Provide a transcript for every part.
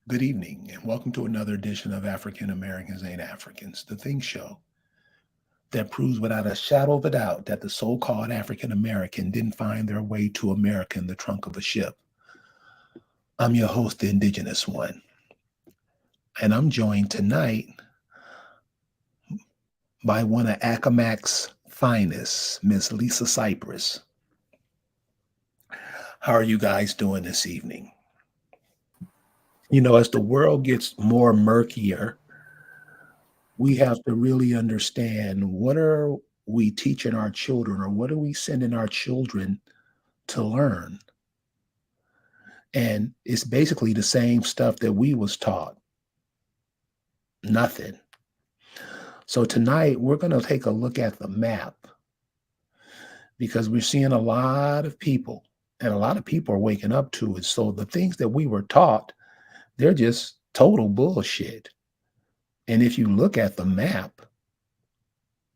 Good evening, and welcome to another edition of African Americans Ain't Africans, the Think Show that proves without a shadow of a doubt that the so called African American didn't find their way to America in the trunk of a ship. I'm your host, the Indigenous One, and I'm joined tonight by one of Accomack's finest, Miss Lisa Cypress. How are you guys doing this evening? As the world gets more murkier, we have to really understand what are we teaching our children or what are we sending our children to learn. And it's basically the same stuff that we was taught. Nothing. So tonight we're going to take a look at the map because we're seeing a lot of people and a lot of people are waking up to it. So the things that we were taught, they're just total bullshit. And if you look at the map,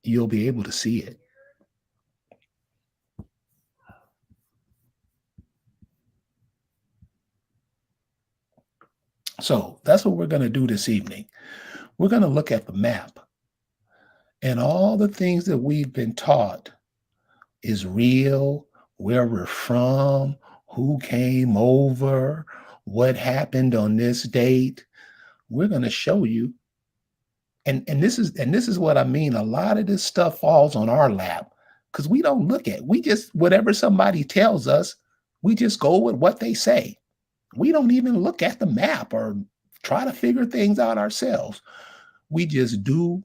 you'll be able to see it. So that's what we're going to do this evening. We're going to look at the map and all the things that we've been taught is real, where we're from, who came over, what happened on this date. We're going to show you. And this is what I mean. A lot of this stuff falls on our lap because we don't look at. We just whatever somebody tells us, we just go with what they say. We don't even look at the map or try to figure things out ourselves. We just do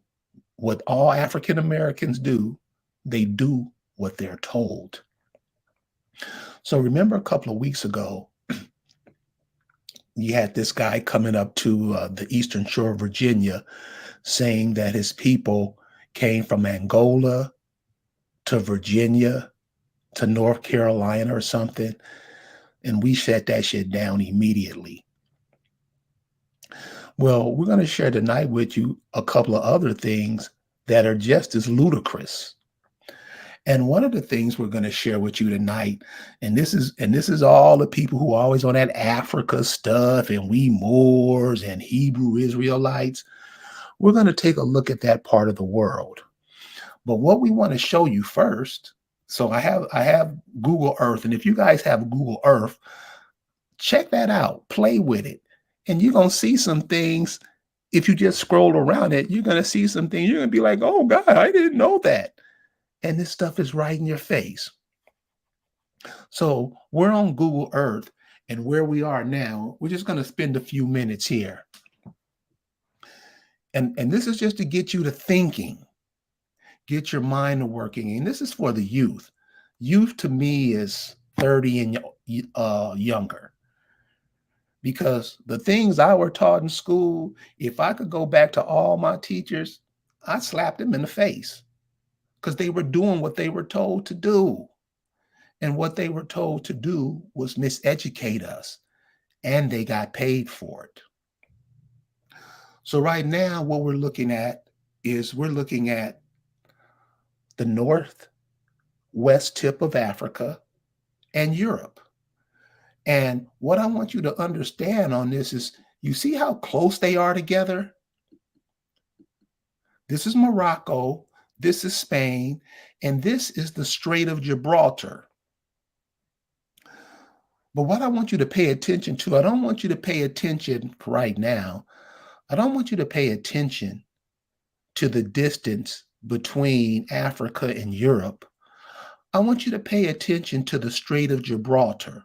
what all African Americans do. They do what they're told. So remember a couple of weeks ago, you had this guy coming up to the eastern shore of Virginia saying that his people came from Angola to Virginia to North Carolina or something. And we shut that shit down immediately. Well, we're going to share tonight with you a couple of other things that are just as ludicrous. And one of the things we're going to share with you tonight, and this is all the people who are always on that Africa stuff and we Moors and Hebrew Israelites. We're going to take a look at that part of the world. But what we want to show you first, so I have Google Earth, and if you guys have Google Earth, check that out, play with it, and you're going to see some things. If you just scroll around it, you're going to see some things. You're going to be like, "Oh God, I didn't know that." And this stuff is right in your face. So we're on Google Earth, and where we are now, we're just going to spend a few minutes here. And this is just to get you to thinking, get your mind working. And this is for the youth. Youth to me is 30 and younger. Because the things I were taught in school, if I could go back to all my teachers, I slapped them in the face because they were doing what they were told to do. And what they were told to do was miseducate us, and they got paid for it. So, right now, what we're looking at is we're looking at the northwest tip of Africa and Europe. And what I want you to understand on this is you see how close they are together? This is Morocco, this is Spain, and this is the Strait of Gibraltar. But what I want you to pay attention to, I don't want you to pay attention right now. I don't want you to pay attention to the distance between Africa and Europe. I want you to pay attention to the Strait of Gibraltar.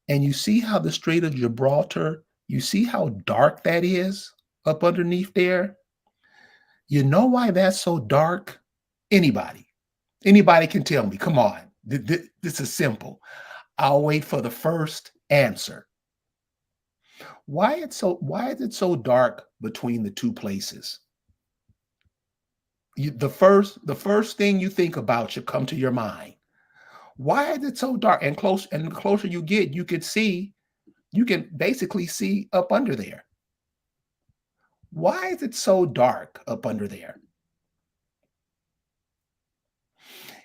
And you see how the Strait of Gibraltar, you see how dark that is up underneath there? You know why that's so dark? Anybody. Anybody can tell me. Come on. This is simple. I'll wait for the first answer. Why is it so dark between the two places? The first thing you think about should come to your mind. Why is it so dark? And the closer you get, you can basically see up under there. Why is it so dark up under there?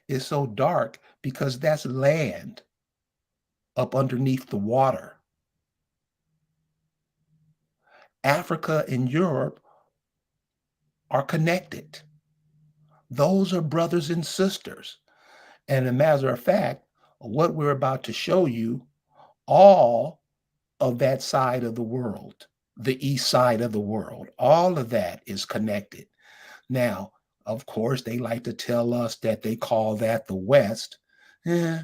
It's so dark because that's land up underneath the water. Africa and Europe are connected. Those are brothers and sisters. And a matter of fact, what we're about to show you, all of that side of the world, the east side of the world, all of that is connected. Now, of course, they like to tell us that they call that the West. Eh,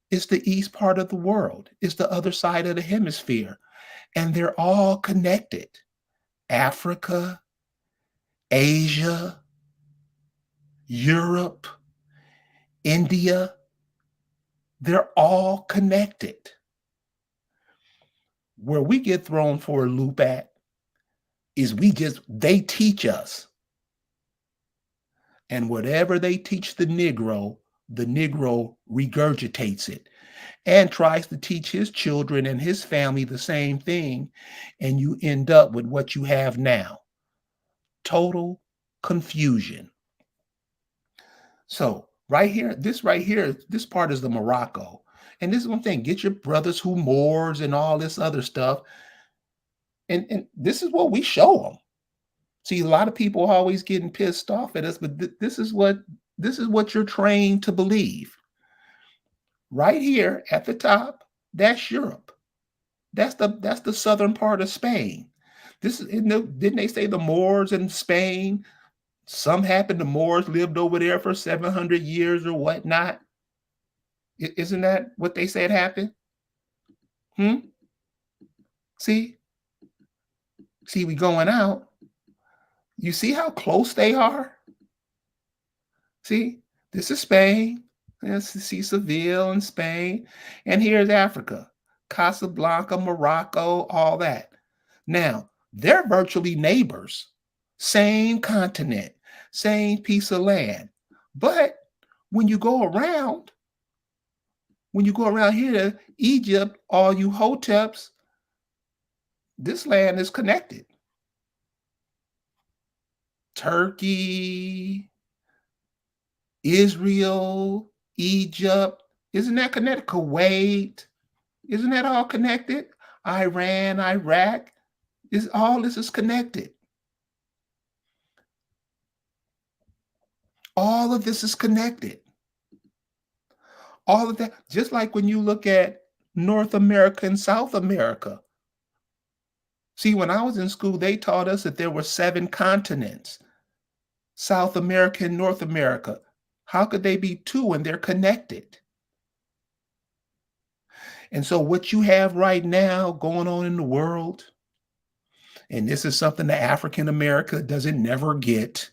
it's the east part of the world, it's the other side of the hemisphere, and they're all connected. Africa, Asia, Europe, India, they're all connected. Where we get thrown for a loop at is they teach us. And whatever they teach the Negro regurgitates it and tries to teach his children and his family the same thing. And you end up with what you have now, total confusion. So, right here, this part is the Morocco. And this is one thing, get your brothers who Moors and all this other stuff. And this is what we show them. See, a lot of people are always getting pissed off at us, but this is what you're trained to believe. Right here at the top, that's Europe. That's the southern part of Spain. This is didn't they say the Moors in Spain? Some happened the Moors lived over there for 700 years or whatnot. Isn't that what they said happened? Hmm? See, we going out. You see how close they are? See, this is Spain. Let's see Seville in Spain. And here's Africa, Casablanca, Morocco, all that. Now, they're virtually neighbors, same continent, same piece of land. But when you go around, here to Egypt, all you hoteps, this land is connected. Turkey, Israel, Egypt, isn't that connected? Kuwait, isn't that all connected? Iran, Iraq, all this is connected. All of this is connected. All of that, just like when you look at North America and South America. See, when I was in school, they taught us that there were 7 continents, South America and North America. How could they be 2 when they're connected? And so what you have right now going on in the world, and this is something that African America doesn't never get.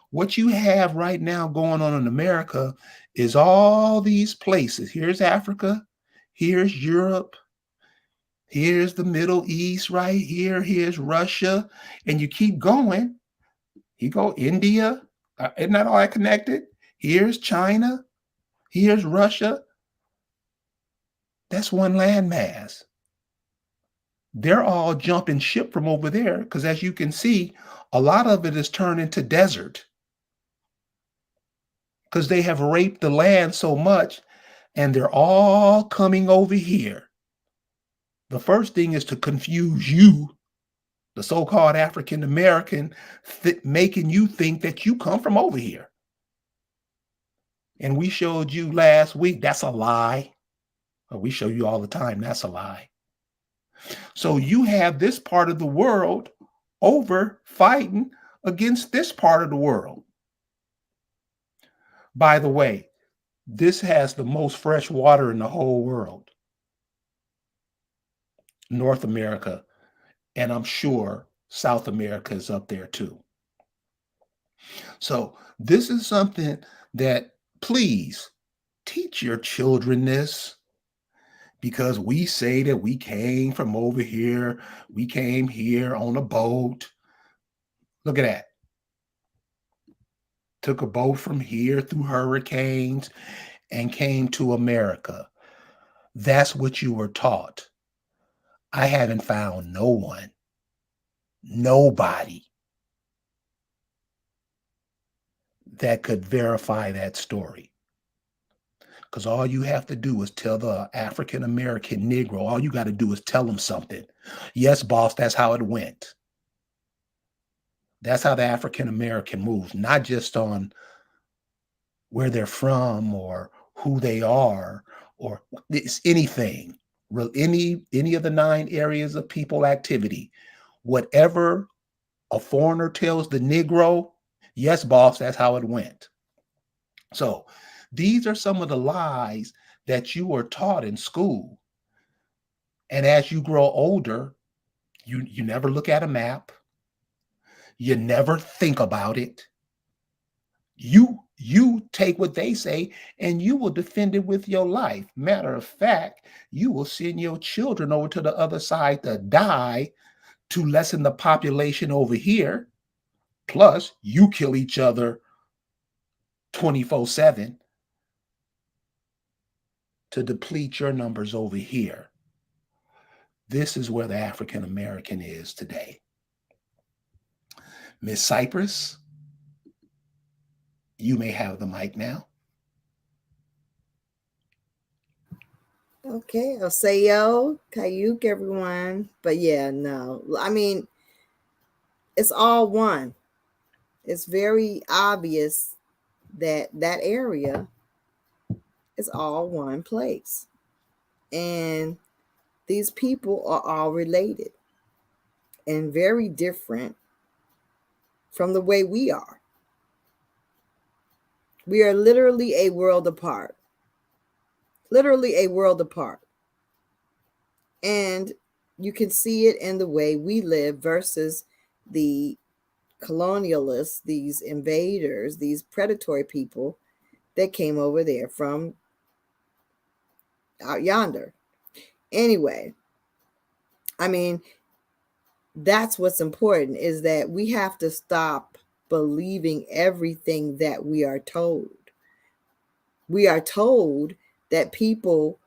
What you have right now going on in America is all these places. Here's Africa, here's Europe, here's the Middle East right here, here's Russia, and you keep going. You go India, isn't that all connected? Here's China, here's Russia. That's one landmass. They're all jumping ship from over there because, as you can see, a lot of it is turned into desert because they have raped the land so much, and they're all coming over here. The first thing is to confuse you, the so-called African American, making you think that you come from over here. And we showed you last week that's a lie. We show you all the time that's a lie. So you have this part of the world over fighting against this part of the world. By the way, this has the most fresh water in the whole world, North America, and I'm sure South America is up there too. So this is something that, please teach your children this, because we say that we came from over here, we came here on a boat. Look at that. Took a boat from here through hurricanes and came to America. That's what you were taught. I haven't found no one, nobody that could verify that story. Because all you have to do is tell the African American Negro, all you got to do is tell them something. Yes, boss, that's how it went. That's how the African American moves, not just on where they're from or who they are or it's anything. Any of the 9 areas of people activity, whatever a foreigner tells the Negro, yes, boss, that's how it went. So these are some of the lies that you were taught in school. And as you grow older, you never look at a map, you never think about it. You take what they say and you will defend it with your life. Matter of fact, you will send your children over to the other side to die to lessen the population over here. Plus, you kill each other 24/7 to deplete your numbers over here. This is where the African American is today. Miss Cypress, you may have the mic now. Okay, I'll say yo, Kayuk, everyone. But yeah, no. I mean, it's all one. It's very obvious that that area is all one place. And these people are all related and very different from the way we are. We are literally a world apart. Literally a world apart. And you can see it in the way we live versus the colonialists, these invaders, these predatory people that came over there from out yonder. Anyway, I mean, that's what's important is that we have to stop believing everything that we are told. We are told that people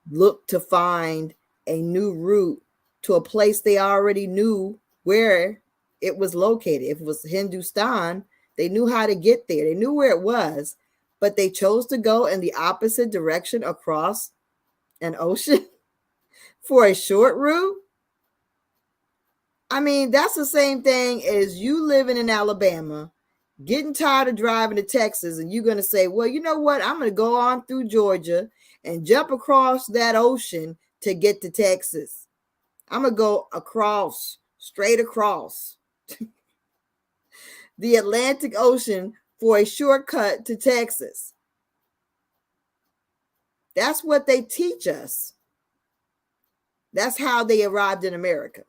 look to find a new route to a place they already knew where it was located. If it was Hindustan, they knew how to get there. They knew where it was, but they chose to go in the opposite direction across an ocean for a short route. I mean, that's the same thing as you living in Alabama, getting tired of driving to Texas, and you're going to say, well, you know what? I'm going to go on through Georgia and jump across that ocean to get to Texas. I'm going to go across, straight across the Atlantic Ocean for a shortcut to Texas. That's what they teach us. That's how they arrived in America.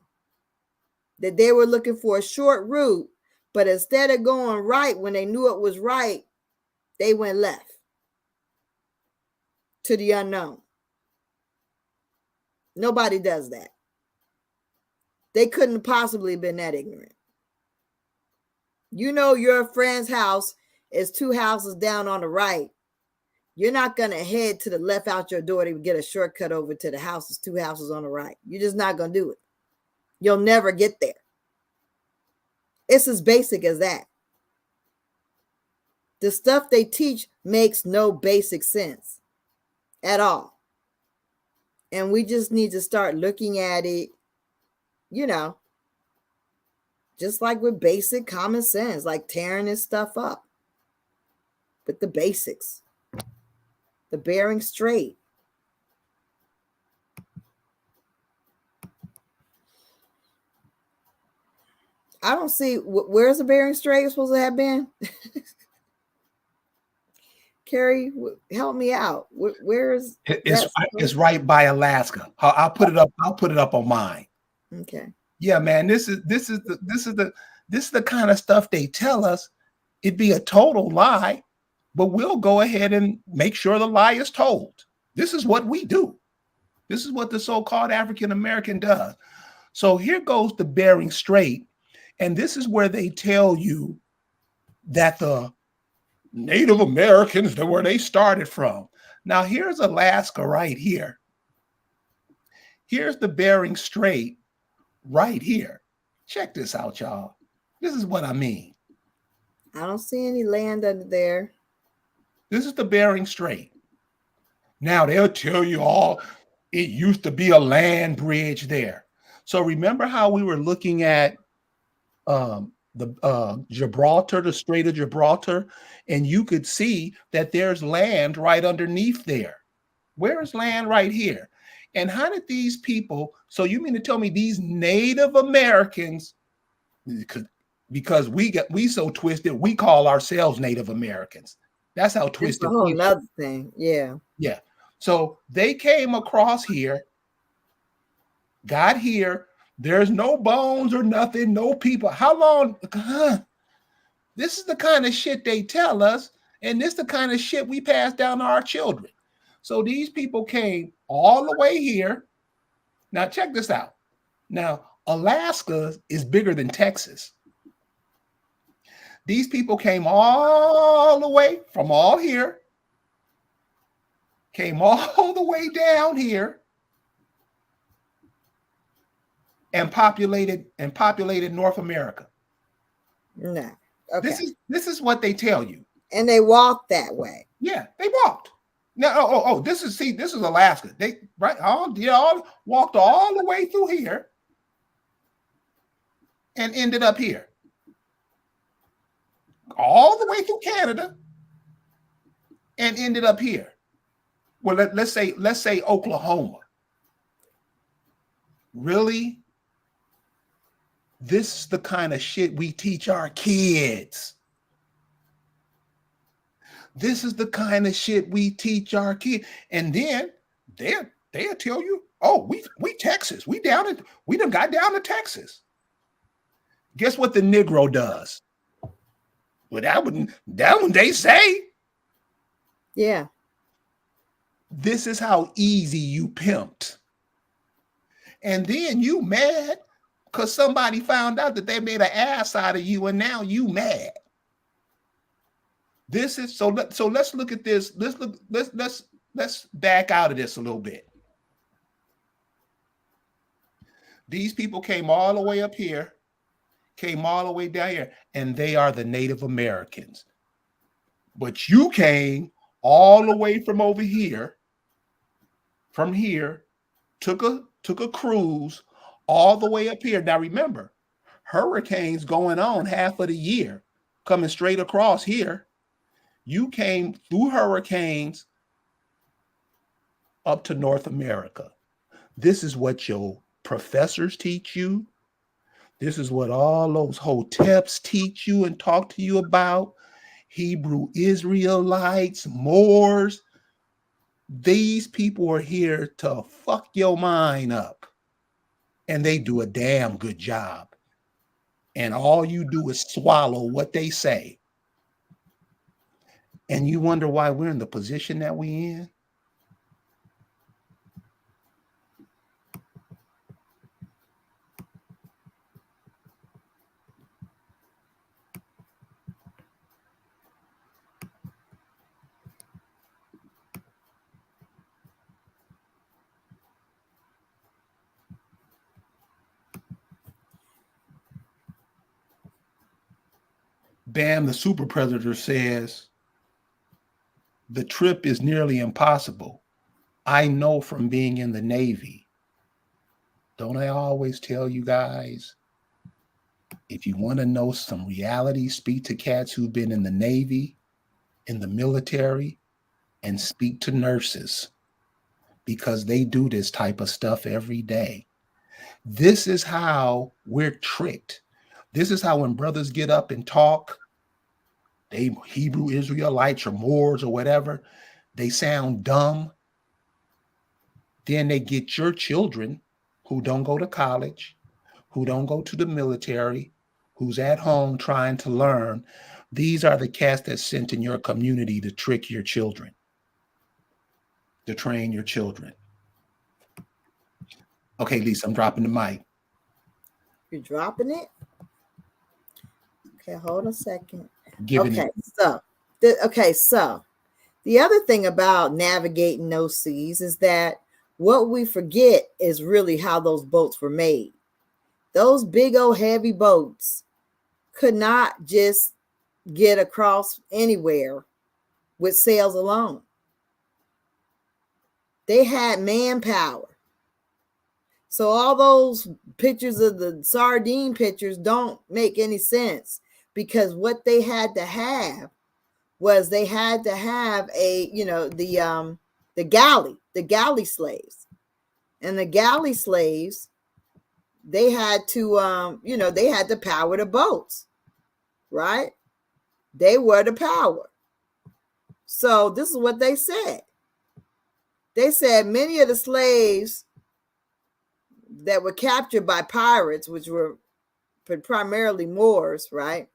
That they were looking for a short route, but instead of going right when they knew it was right, they went left to the unknown. Nobody does that. They couldn't possibly have been that ignorant. You know your friend's house is 2 houses down on the right. You're not going to head to the left out your door to get a shortcut over to the houses 2 houses on the right. You're just not going to do it. You'll never get there. It's as basic as that. The stuff they teach makes no basic sense at all. And we just need to start looking at it, you know, just like with basic common sense, like tearing this stuff up with the basics, the Bering Strait. I don't see where's the Bering Strait supposed to have been. Carrie, help me out. Where is it's right by Alaska. I'll put it up. I'll put it up on mine. Okay. Yeah, man. This is the kind of stuff they tell us. It'd be a total lie, but we'll go ahead and make sure the lie is told. This is what we do. This is what the so-called African American does. So here goes the Bering Strait, and this is where they tell you that the Native Americans, where they started from. Now, here's Alaska right here. Here's the Bering Strait right here. Check this out, y'all. This is what I mean. I don't see any land under there. This is the Bering Strait. Now they'll tell you all it used to be a land bridge there. So remember how we were looking at the Gibraltar, the Strait of Gibraltar, and you could see that there's land right underneath there. Where is land right here? And how did these people? So you mean to tell me these Native Americans, because we so twisted, we call ourselves Native Americans. That's how That's a twisted whole we. nother thing. Yeah. Yeah. So they came across here, got here. There's no bones or nothing, no people. How long? This is the kind of shit they tell us, and this is the kind of shit we pass down to our children. So these people came all the way here. Now check this out. Now Alaska is bigger than Texas. These people came all the way from all here, came all the way down here, and populated North America. No. Okay. This is what they tell you. And they walk that way. Yeah, they walked. Now, this is Alaska. They all walked all the way through here and ended up here. All the way through Canada and ended up here. Well, let's say Oklahoma. Really? This is the kind of shit we teach our kids. This is the kind of shit we teach our kids. And then they'll tell you, oh, we Texas. We done got down to Texas. Guess what the Negro does? Well, that one they say. Yeah. This is how easy you pimped. And then you mad because somebody found out that they made an ass out of you, and now you mad. This is so let's look at this. Let's back out of this a little bit. These people came all the way up here, came all the way down here, and they are the Native Americans. But you came all the way from over here, from here, took a cruise all the way up here. Now remember, hurricanes going on half of the year, coming straight across here. You came through hurricanes up to North America. This is what your professors teach you. This is what all those hoteps teach you and talk to you about. Hebrew Israelites, Moors. These people are here to fuck your mind up. And they do a damn good job. And all you do is swallow what they say. And you wonder why we're in the position that we're in? Bam, the super predator says, the trip is nearly impossible. I know from being in the Navy. Don't I always tell you guys, if you want to know some reality, speak to cats who've been in the Navy, in the military, and speak to nurses, because they do this type of stuff every day. This is how we're tricked. This is how when brothers get up and talk, they Hebrew Israelites or Moors or whatever, they sound dumb. Then they get your children who don't go to college, who don't go to the military, who's at home trying to learn. These are the cats that's sent in your community to trick your children, to train your children. Okay, Lisa, I'm dropping the mic. You're dropping it? Okay, hold a second. So the other thing about navigating those seas is that what we forget is really how those boats were made. Those big old heavy boats could not just get across anywhere with sails alone. They had manpower. So all those pictures of the sardine pictures don't make any sense, because what they had to have was they had to have a, the galley slaves. And the galley slaves, they had to they had to power the boats, right? They were the power. So this is what they said. They said many of the slaves that were captured by pirates, which were primarily Moors, right?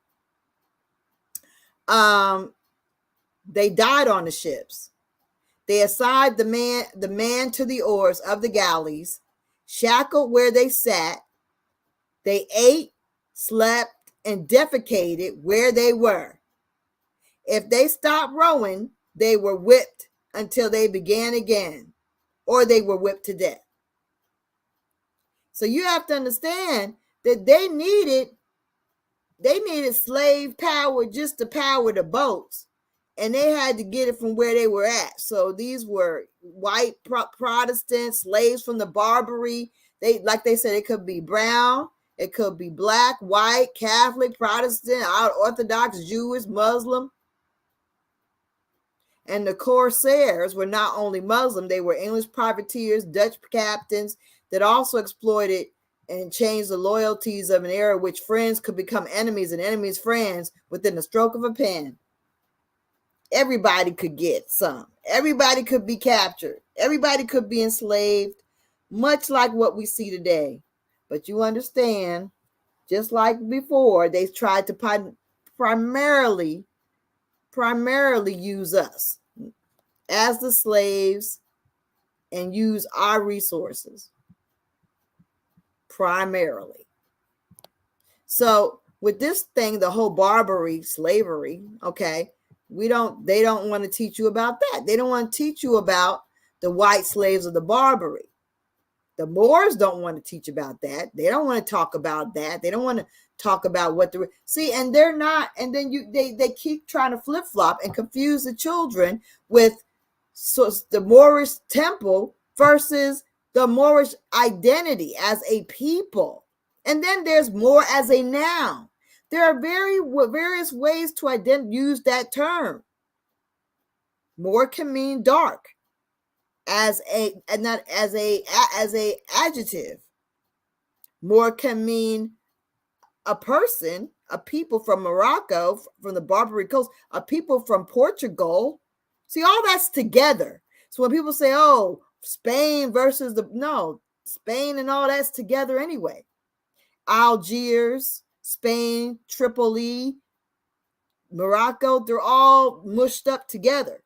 They died on the ships. They assigned the man to the oars of the galleys, shackled where they sat. They ate, slept, and defecated where they were. If they stopped rowing, they were whipped until they began again, or they were whipped to death. So you have to understand that they needed slave power just to power the boats, and they had to get it from where they were at. So these were white Protestants, slaves from the Barbary. Like they said, it could be brown, it could be black, white, Catholic, Protestant, Orthodox, Jewish, Muslim. And the corsairs were not only Muslim, they were English privateers, Dutch captains that also exploited and changed the loyalties of an era which friends could become enemies and enemies friends within the stroke of a pen. Everybody could get some. Everybody could be captured. Everybody could be enslaved, much like what we see today. But you understand, just like before, they tried to primarily use us as the slaves and use our resources primarily. So with this thing, the whole Barbary slavery, okay, they don't want to teach you about that. They don't want to teach you about the white slaves of the Barbary. The Moors don't want to teach about that. They don't want to talk about that. They don't want to talk about what and they're not. And then they keep trying to flip flop and confuse the children with the Moorish temple versus the Moorish identity as a people. And then there's Moor as a noun. There are various ways to use that term. Moor can mean dark as a adjective. Moor can mean a person, a people from Morocco, from the Barbary Coast, a people from Portugal. See, all that's together. So when people say, oh, Spain versus Spain and all that's together anyway. Algiers, Spain, Tripoli, Morocco, they're all mushed up together.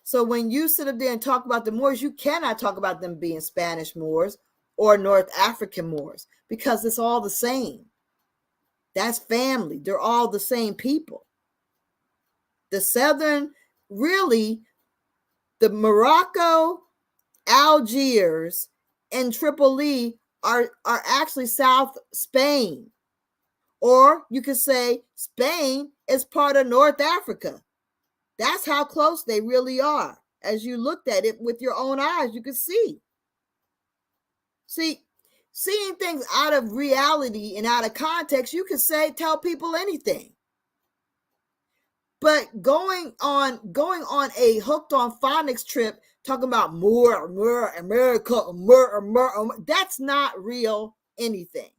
So when you sit up there and talk about the Moors, you cannot talk about them being Spanish Moors or North African Moors, because it's all the same. That's family. They're all the same people. The southern, really, the Morocco, Algiers, and Tripoli are actually South Spain. Or you could say Spain is part of North Africa. That's how close they really are. As you looked at it with your own eyes, you could see. Seeing things out of reality and out of context, you could tell people anything. But going on a hooked on phonics trip, talking about Moor, America, that's not real anything.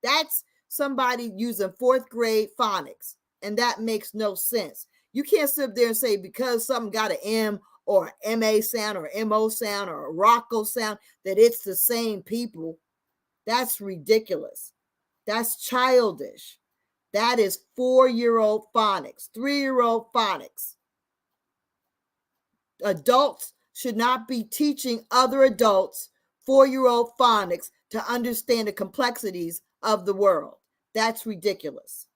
That's somebody using fourth grade phonics, and that makes no sense. You can't sit there and say because something got an M or an MA sound or MO sound or a Rocco sound that it's the same people. That's ridiculous. That's childish. That is 4-year-old phonics, 3-year-old phonics. Adults should not be teaching other adults 4-year-old phonics to understand the complexities of the world. That's ridiculous.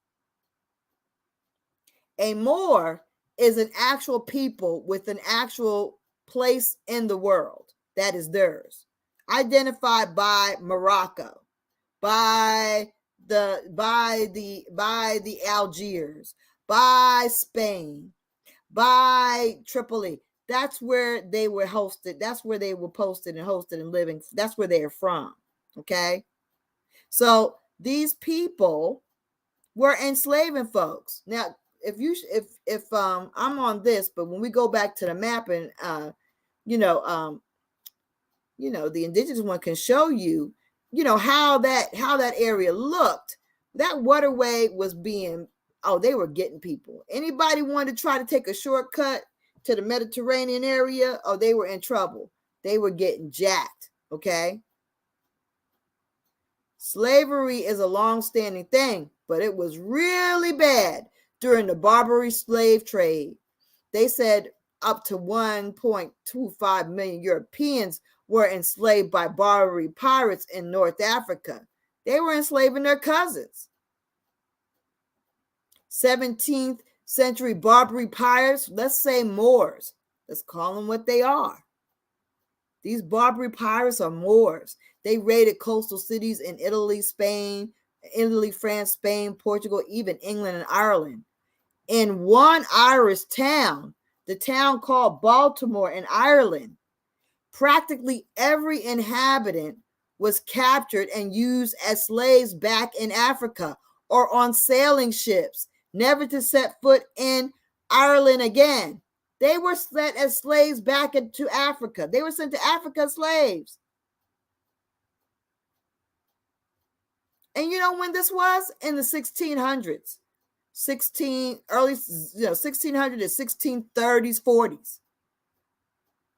A Moor is an actual people with an actual place in the world that is theirs, identified by Morocco, by the Algiers, by Spain, by Tripoli. that's where they were hosted. That's where they were posted and hosted and living. That's where they're from. Okay. So these people were enslaving folks. Now, if I'm on this, but when we go back to the map and the indigenous one can show you, how that area looked. That waterway was being, they were getting people. Anybody wanted to try to take a shortcut to the Mediterranean area, they were in trouble. They were getting jacked. Okay. Slavery is a long-standing thing, but it was really bad during the Barbary slave trade. They said up to 1.25 million Europeans were enslaved by Barbary pirates in North Africa. They were enslaving their cousins. 17th century Barbary pirates, let's say Moors. Let's call them what they are. These Barbary pirates are Moors. They raided coastal cities in Italy, France, Spain, Portugal, even England and Ireland. In one Irish town, the town called Baltimore in Ireland, practically every inhabitant was captured and used as slaves back in Africa or on sailing ships, never to set foot in Ireland again. They were sent as slaves back into Africa. They were sent to Africa as slaves. And you know when this was? In the 1600s. 1600 to 1630s, 40s.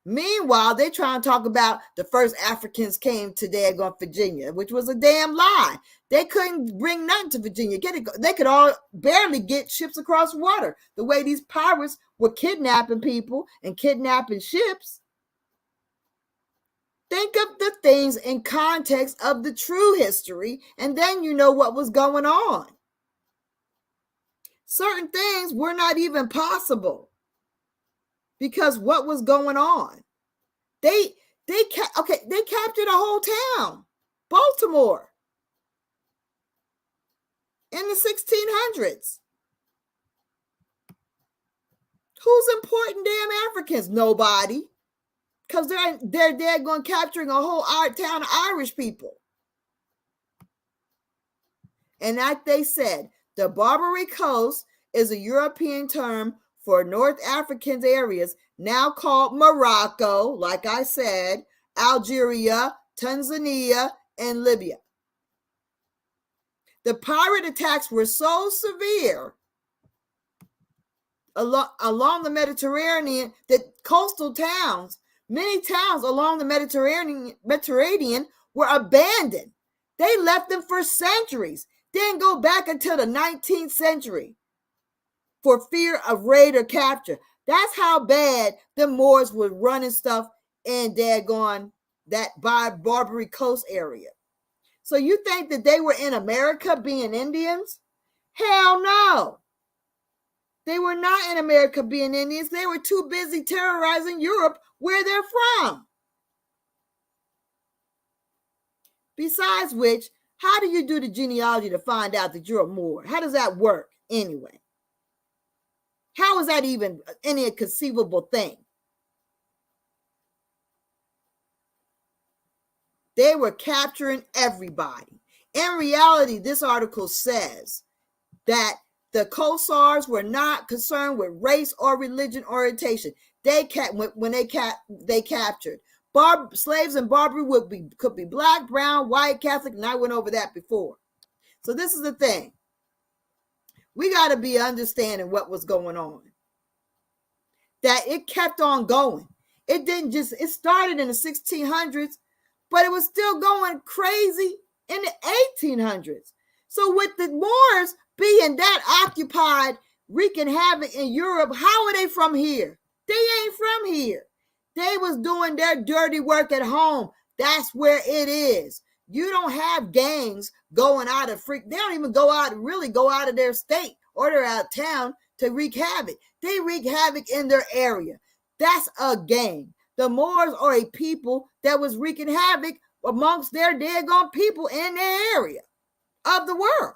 Meanwhile, they try and talk about the first Africans came to daggone Virginia, which was a damn lie. They couldn't bring nothing to Virginia. They could all barely get ships across water. The way these pirates were kidnapping people and kidnapping ships. Think of the things in context of the true history, and then you know what was going on. Certain things were not even possible because what was going on. They captured a whole town, Baltimore, in the 1600s. Who's important damn Africans? Nobody. Because they're going capturing a whole town of Irish people. And like they said, the Barbary Coast is a European term for North African areas now called Morocco, like I said, Algeria, Tanzania, and Libya. The pirate attacks were so severe along the Mediterranean that coastal towns, many towns along the Mediterranean were abandoned. They left them for centuries. Didn't go back until the 19th century for fear of raid or capture. That's how bad the Moors were running stuff in daggone that Barbary Coast area. So you think that they were in America being Indians? Hell no. They were not in America being Indians. They were too busy terrorizing Europe where they're from. Besides which, how do you do the genealogy to find out that you're a Moor? How does that work anyway? How is that even any conceivable thing? They were capturing everybody. In reality, this article says that the Corsairs were not concerned with race or religion orientation. They captured slaves in Barbary could be black, brown, white, Catholic, and I went over that before. So this is the thing. We got to be understanding what was going on. That it kept on going. It started in the 1600s, but it was still going crazy in the 1800s. So with the Moors being that occupied, wreaking havoc in Europe, how are they from here? They ain't from here. They was doing their dirty work at home. That's where it is. You don't have gangs going out of they don't even go out of their state or they're out of town to wreak havoc. They wreak havoc in their area. That's a gang. The Moors are a people that was wreaking havoc amongst their daggone people in their area of the world.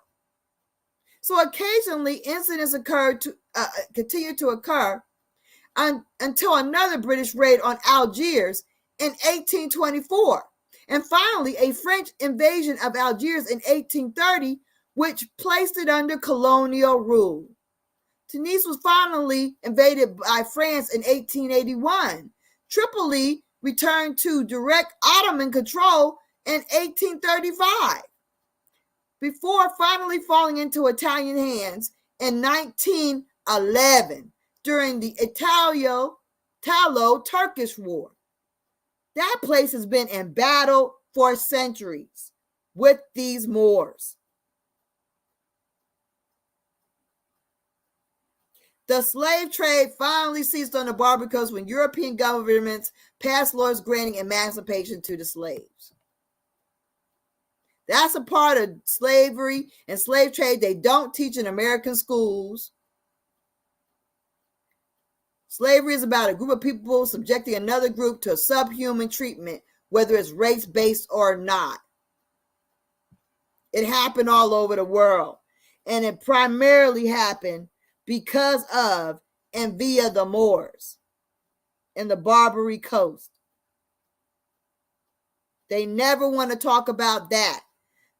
So occasionally incidents continue to occur. until another British raid on Algiers in 1824. And finally, a French invasion of Algiers in 1830, which placed it under colonial rule. Tunis was finally invaded by France in 1881. Tripoli returned to direct Ottoman control in 1835, before finally falling into Italian hands in 1911 during the Italo-Turkish War. That place has been in battle for centuries with these Moors. The slave trade finally ceased on the Barbary Coast when European governments passed laws granting emancipation to the slaves. That's a part of slavery and slave trade they don't teach in American schools. Slavery is about a group of people subjecting another group to a subhuman treatment, whether it's race-based or not. It happened all over the world, and it primarily happened because of and via the Moors in the Barbary Coast. They never want to talk about that.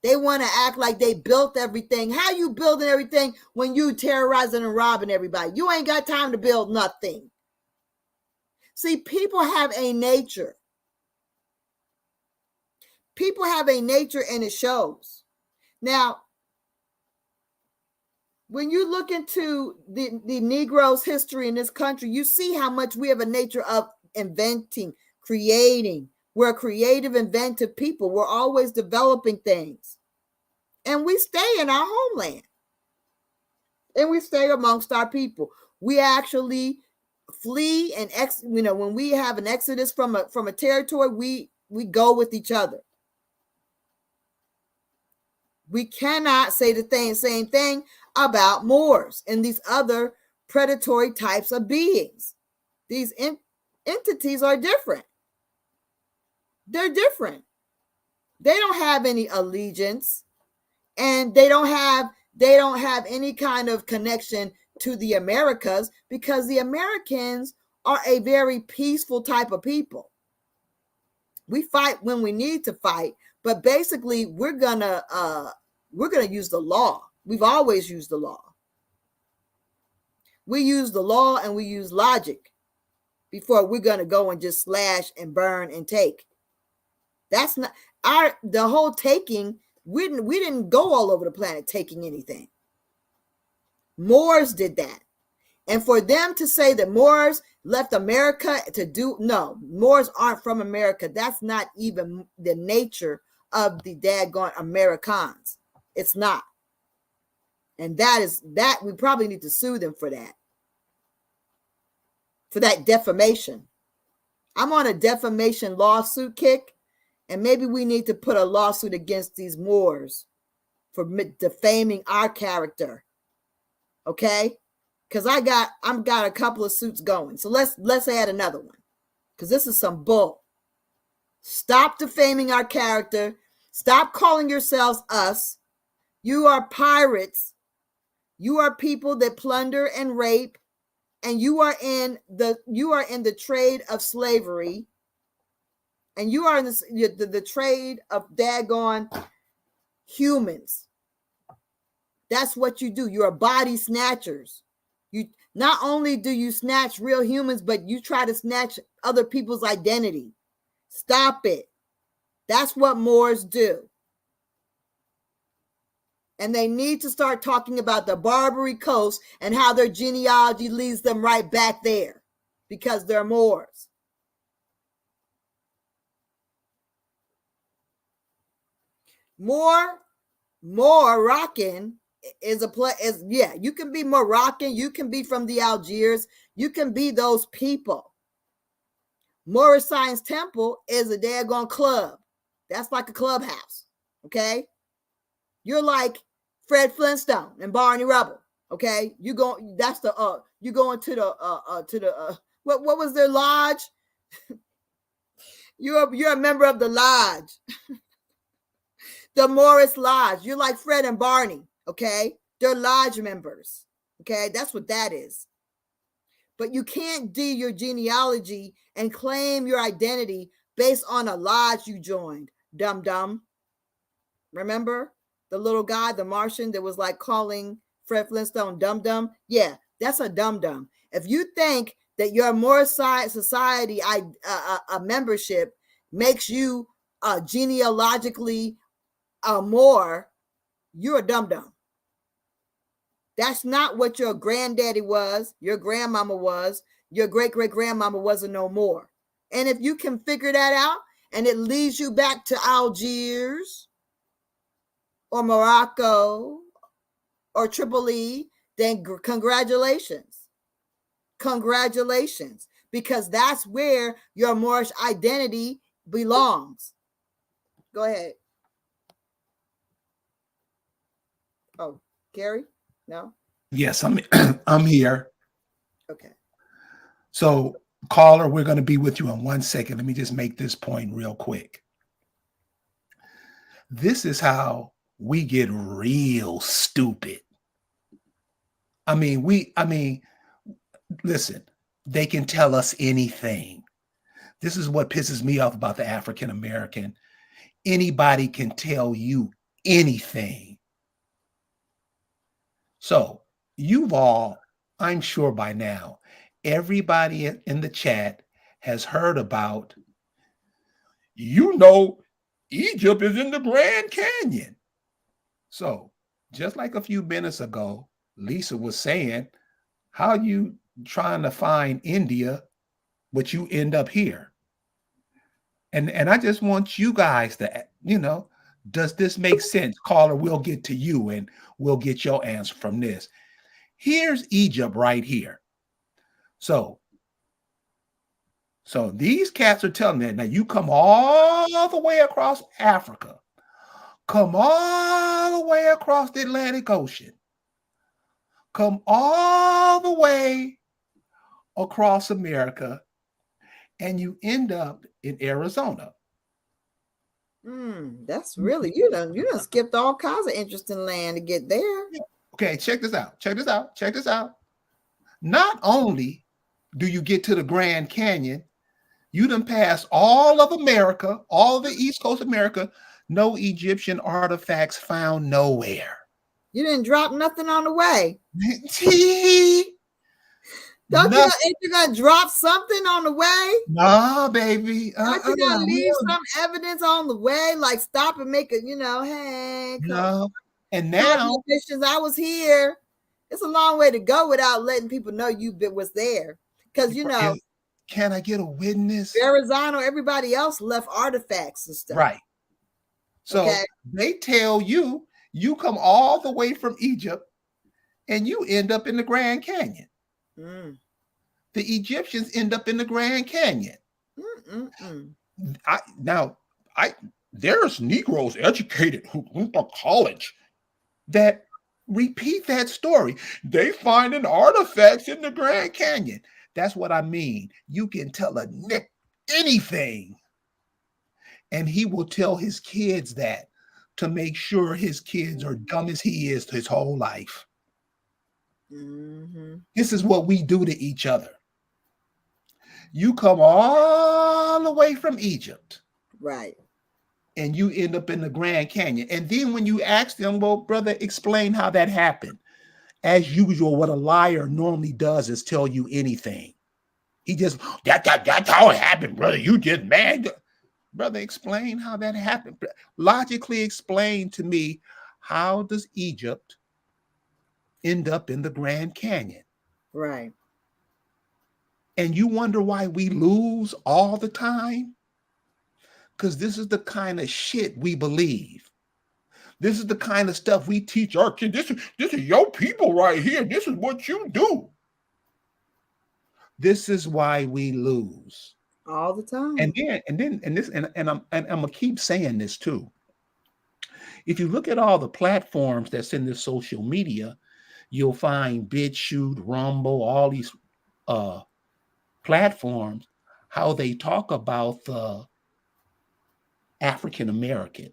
They want to act like they built everything. How you building everything when you terrorizing and robbing everybody? You ain't got time to build nothing. See, people have a nature. People have a nature, and it shows. Now, when you look into the Negroes' history in this country, you see how much we have a nature of inventing, creating. We're a creative, inventive people. We're always developing things. And we stay in our homeland. And we stay amongst our people. We actually flee and when we have an exodus from a territory, we go with each other. We cannot say the same thing about Moors and these other predatory types of beings. These entities are different. They're different. They don't have any allegiance, and they don't have any kind of connection to the Americas, because the Americans are a very peaceful type of people. We fight when we need to fight, but basically we're gonna use the law. We've always used the law. We use the law and we use logic before we're gonna go and just slash and burn and take. That's not the whole taking. We didn't go all over the planet taking anything. Moors did that. And for them to say that Moors left America no, Moors aren't from America. That's not even the nature of the daggone Americans. It's not. And that we probably need to sue them for that defamation. I'm on a defamation lawsuit kick, and maybe we need to put a lawsuit against these Moors for defaming our character. Okay? Because I've got a couple of suits going. So let's add another one. Because this is some bull. Stop defaming our character. Stop calling yourselves us. You are pirates. You are people that plunder and rape, and you are in the trade of slavery, and you are in the trade of daggone humans. That's what you do. You're body snatchers. You not only do you snatch real humans, but you try to snatch other people's identity. Stop it. That's what Moors do. And they need to start talking about the Barbary Coast and how their genealogy leads them right back there, because they're Moors. Moroccan you can be Moroccan, you can be from the Algiers, you can be those people. Moorish Science Temple is a daggone club. That's like a clubhouse. Okay? You're like Fred Flintstone and Barney Rubble. Okay? You go into the what was their lodge? You're a member of the lodge. The Morris Lodge. You're like Fred and Barney. Okay? They're lodge members. Okay? That's what that is. But you can't do your genealogy and claim your identity based on a lodge you joined. Dum dum. Remember the little guy, the Martian, that was like calling Fred Flintstone dum dum? Yeah, that's a dum dum. If you think that your more society a membership makes you genealogically more, you're a dum dum. That's not what your granddaddy was, your grandmama was, your great great grandmama wasn't no more. And if you can figure that out and it leads you back to Algiers or Morocco or Tripoli, then congratulations. Congratulations. Because that's where your Moorish identity belongs. Go ahead. Oh, Gary? No? Yes, I'm I'm here. Okay. So, caller, we're going to be with you in 1 second. Let me just make this point real quick. This is how we get real stupid. I mean, listen, they can tell us anything. This is what pisses me off about the African American. Anybody can tell you anything. So, you've all, I'm sure by now, everybody in the chat has heard about, Egypt is in the Grand Canyon. So, just like a few minutes ago, Lisa was saying, how you trying to find India, but you end up here? And I just want you guys to, does this make sense? Caller, we'll get to you and we'll get your answer from this. Here's Egypt right here. So these cats are telling me, now you come all the way across Africa, come all the way across the Atlantic Ocean, come all the way across America, and you end up in Arizona. That's really, you done skipped all kinds of interesting land to get there. Okay, check this out. Not only do you get to the Grand Canyon, you done passed all of America, all the East Coast of America, no Egyptian artifacts found nowhere. You didn't drop nothing on the way. Ain't you gonna drop something on the way? Nah, baby. Aren't you gonna leave some evidence on the way? Like stop and make a, hey. No. And now, I was here. It's a long way to go without letting people know you was there. Because can I get a witness? Verrazano, everybody else left artifacts and stuff. Right. So they tell you come all the way from Egypt and you end up in the Grand Canyon. The Egyptians end up in the Grand Canyon. There's Negroes educated who went to college that repeat that story. They finding artifacts in the Grand Canyon. That's what I mean. You can tell a Nick anything, and he will tell his kids that to make sure his kids are dumb as he is his whole life. This is what we do to each other. You come all the way from Egypt. Right. And you end up in the Grand Canyon. And then when you ask them, well, brother, explain how that happened. As usual, what a liar normally does is tell you anything. He just, that's how it happened, brother. You just mad. Brother, explain how that happened. Logically explain to me, how does Egypt end up in the Grand Canyon? Right. And you wonder why we lose all the time? Because this is the kind of shit we believe. This is the kind of stuff we teach our kids. This is your people right here. This is what you do. This is why we lose all the time. And I'm gonna keep saying this too. If you look at all the platforms that's in this social media, you'll find BitChute, Rumble, all these platforms, how they talk about the African American.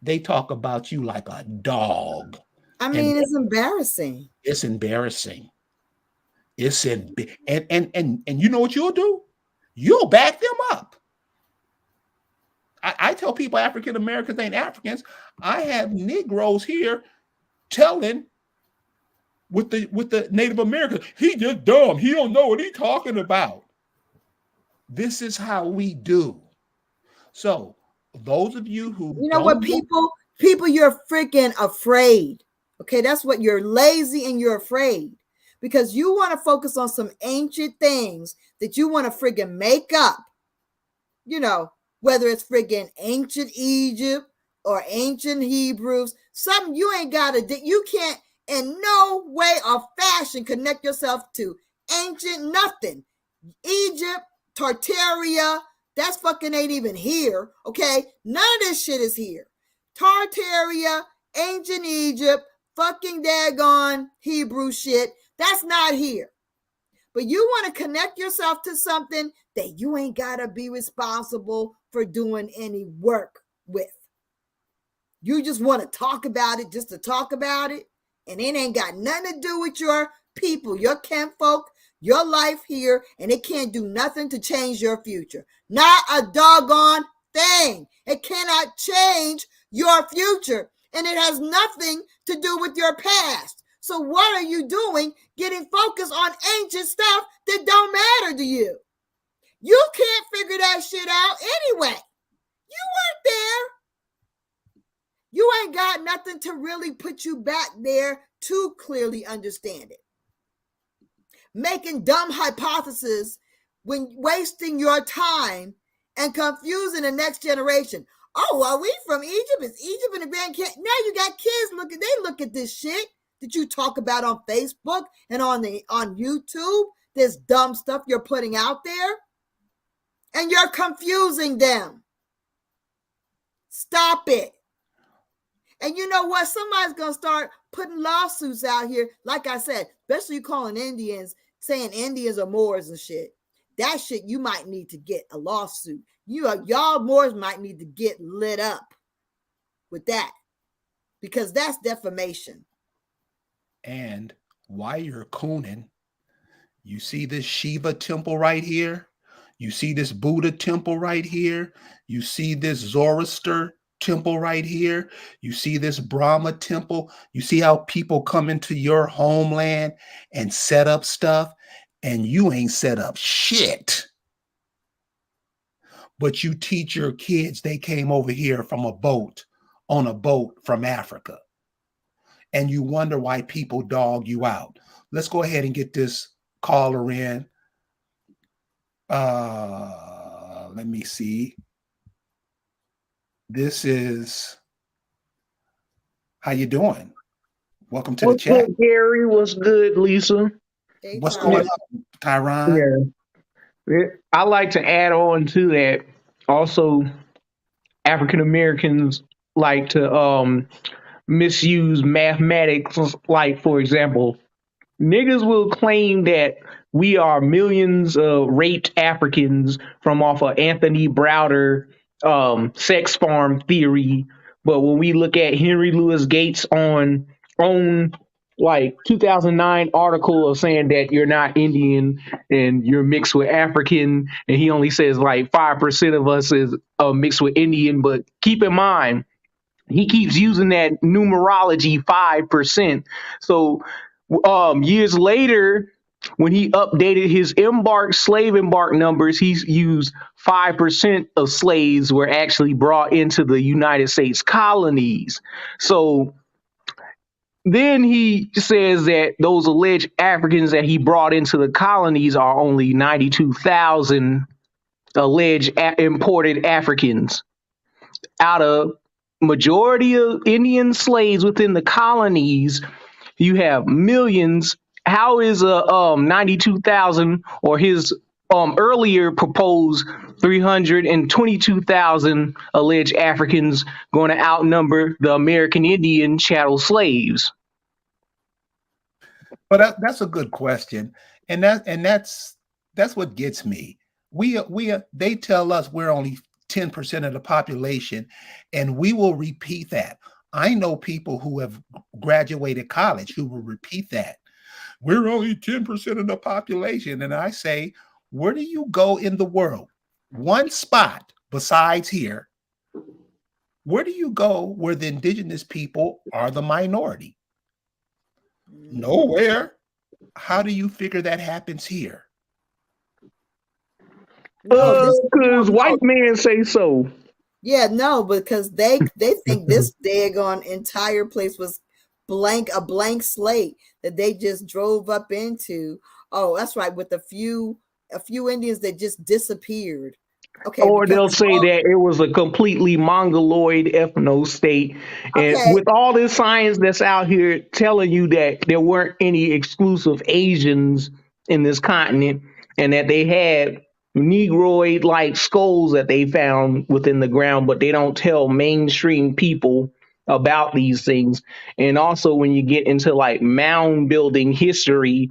They talk about you like a dog. I mean, it's embarrassing. It's embarrassing. It's in and you know what you'll do? You'll back them up. I tell people African Americans ain't Africans. I have Negroes here telling with the Native Americans, he just dumb. He don't know what he's talking about. This is how we do. So those of you who you know what, people, you're freaking afraid. Okay, that's what you're lazy and you're afraid because you want to focus on some ancient things that you want to friggin' make up. You know, whether it's friggin' ancient Egypt or ancient Hebrews, something you ain't got to, you can't in no way or fashion connect yourself to ancient nothing. Egypt, Tartaria, that's fucking ain't even here. Okay, none of this shit is here. Tartaria, ancient Egypt, fucking daggone Hebrew shit, that's not here. But you want to connect yourself to something that you ain't got to be responsible for doing any work with. You just want to talk about it just to talk about it. And it ain't got nothing to do with your people, your kinfolk, your life here. And it can't do nothing to change your future. Not a doggone thing. It cannot change your future. And it has nothing to do with your past. So what are you doing getting focused on ancient stuff that don't matter to you? You can't figure that shit out anyway. You weren't there. You ain't got nothing to really put you back there to clearly understand it. Making dumb hypotheses when wasting your time and confusing the next generation. Oh, are we from Egypt? Is Egypt in the Grand Canyon? Now you got kids looking, they look at this shit that you talk about on Facebook and on YouTube, this dumb stuff you're putting out there, and you're confusing them. Stop it. And you know what? Somebody's going to start putting lawsuits out here. Like I said, especially you calling Indians, saying Indians are Moors and shit. That shit, you might need to get a lawsuit. Y'all Moors might need to get lit up with that because that's defamation. And while you're cooning, you see this Shiva temple right here. You see this Buddha temple right here. You see this Zoroaster temple right here. You see this Brahma temple. You see how people come into your homeland and set up stuff, and you ain't set up shit. But you teach your kids they came over here from on a boat from Africa. And you wonder why people dog you out. Let's go ahead and get this caller in. Let me see. This is, how you doing? Welcome to the chat. What's good, Gary? What's good, Lisa? Hey, What's going on, Tyron? Yeah. I like to add on to that. Also, African Americans like to misuse mathematics. Like, for example, niggas will claim that we are millions of raped Africans from off of Anthony Browder sex farm theory. But when we look at Henry Louis Gates' own like 2009 article of saying that you're not Indian and you're mixed with African, and he only says like 5% of us is mixed with Indian. But keep in mind, he keeps using that numerology 5%. So years later, when he updated his slave embark numbers, he's used 5% of slaves were actually brought into the United States colonies. So then he says that those alleged Africans that he brought into the colonies are only 92,000 alleged imported Africans out of majority of Indian slaves within the colonies. You have millions. How is 92,000 or his earlier proposed 322,000 alleged Africans going to outnumber the American Indian chattel slaves? But that's a good question, and that's what gets me. They tell us we're only 10% of the population, and we will repeat that. I know people who have graduated college who will repeat that. we're only 10% of the population. And I say, where do you go in the world? One spot besides here. Where do you go where the indigenous people are the minority? Nowhere. How do you figure that happens here? Because white men say so. Yeah, no, because they think this daggone entire place was a blank slate that they just drove up into. Oh, that's right, with a few Indians that just disappeared. Okay, or they'll say that it was a completely mongoloid ethno state. And with all this science that's out here telling you that there weren't any exclusive Asians in this continent and that they had Negroid like skulls that they found within the ground, but they don't tell mainstream people about these things. And also, when you get into like mound building history,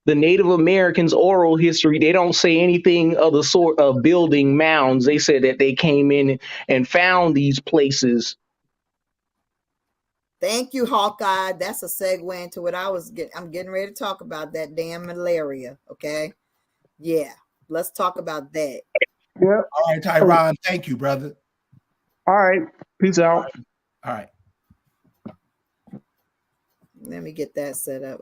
the Native Americans' oral history, they don't say anything of the sort of building mounds. They said that they came in and found these places. Thank you, Hawkeye. That's a segue into what I'm getting ready to talk about, that damn malaria. Okay. Yeah. Let's talk about that. Yeah. All right, Tyron. Thank you, brother. All right. Peace out. All right. Let me get that set up.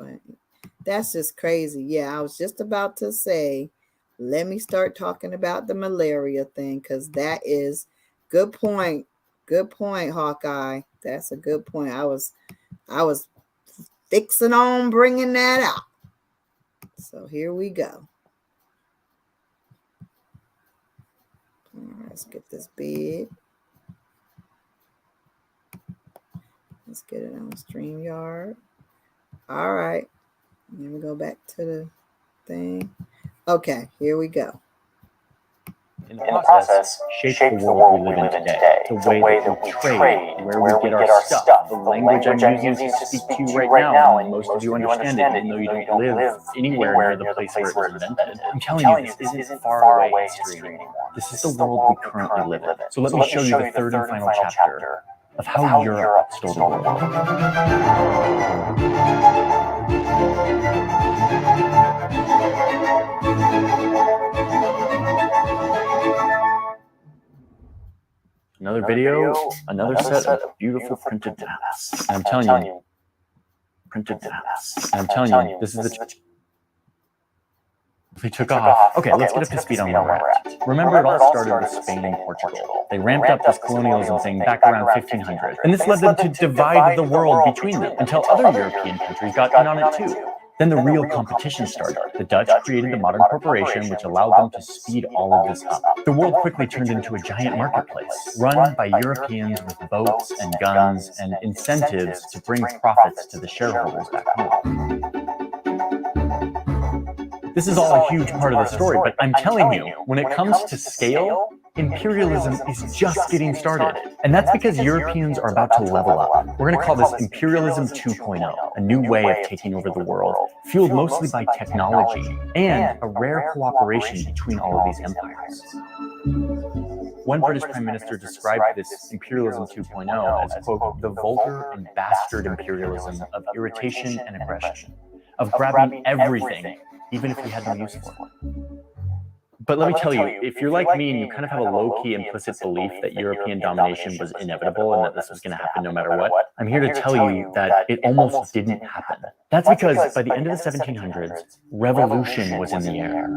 That's just crazy. Yeah, I was just about to say, let me start talking about the malaria thing, because that is good point. Good point, Hawkeye. That's a good point. I was fixing on bringing that out. So here we go. All right, let's get this big. Let's get it on StreamYard. All right. Let me go back to the thing. Okay, here we go. In the process, shape the world we live in today. The way that we trade, where we get our stuff, the language I'm using to speak to you right now, and most of you understand it, even though you don't live anywhere near the place where it was invented. I'm telling you, this isn't far away history anymore. This is the world we currently live in. So let me show you the third and final chapter of how Europe stole the world. Another video, another set of beautiful printed maps. And I'm telling you, printed maps. And I'm telling you, this is the... We took off. Okay, let's get up to speed on where we're at. Remember, it all started with Spain and Portugal. They ramped up this colonialism thing back around 1500. And this led them to divide the world between them until other European countries got in on it too. Then the real competition started. The Dutch created the modern corporation, which allowed them to speed all of this up. The world quickly turned into a giant marketplace, run by Europeans with boats and guns and incentives to bring profits to the shareholders back home. This is all a huge part of the story, but I'm telling you, when it comes to scale, imperialism is just getting started. And that's because Europeans are about to level up. We're going to call this Imperialism 2.0, a new way of taking over the world, fueled mostly by technology and a rare cooperation between all of these empires. One British Prime Minister described this Imperialism 2.0 as, quote, the vulgar and bastard imperialism of irritation and aggression, of grabbing everything, even if we had no use for it. But let me tell you, if you're like me and you kind of have a low-key implicit belief that European domination was inevitable and that this was going to happen no matter what, I'm here to tell you that it almost didn't happen. That's because by the end of the 1700s, revolution was in the air.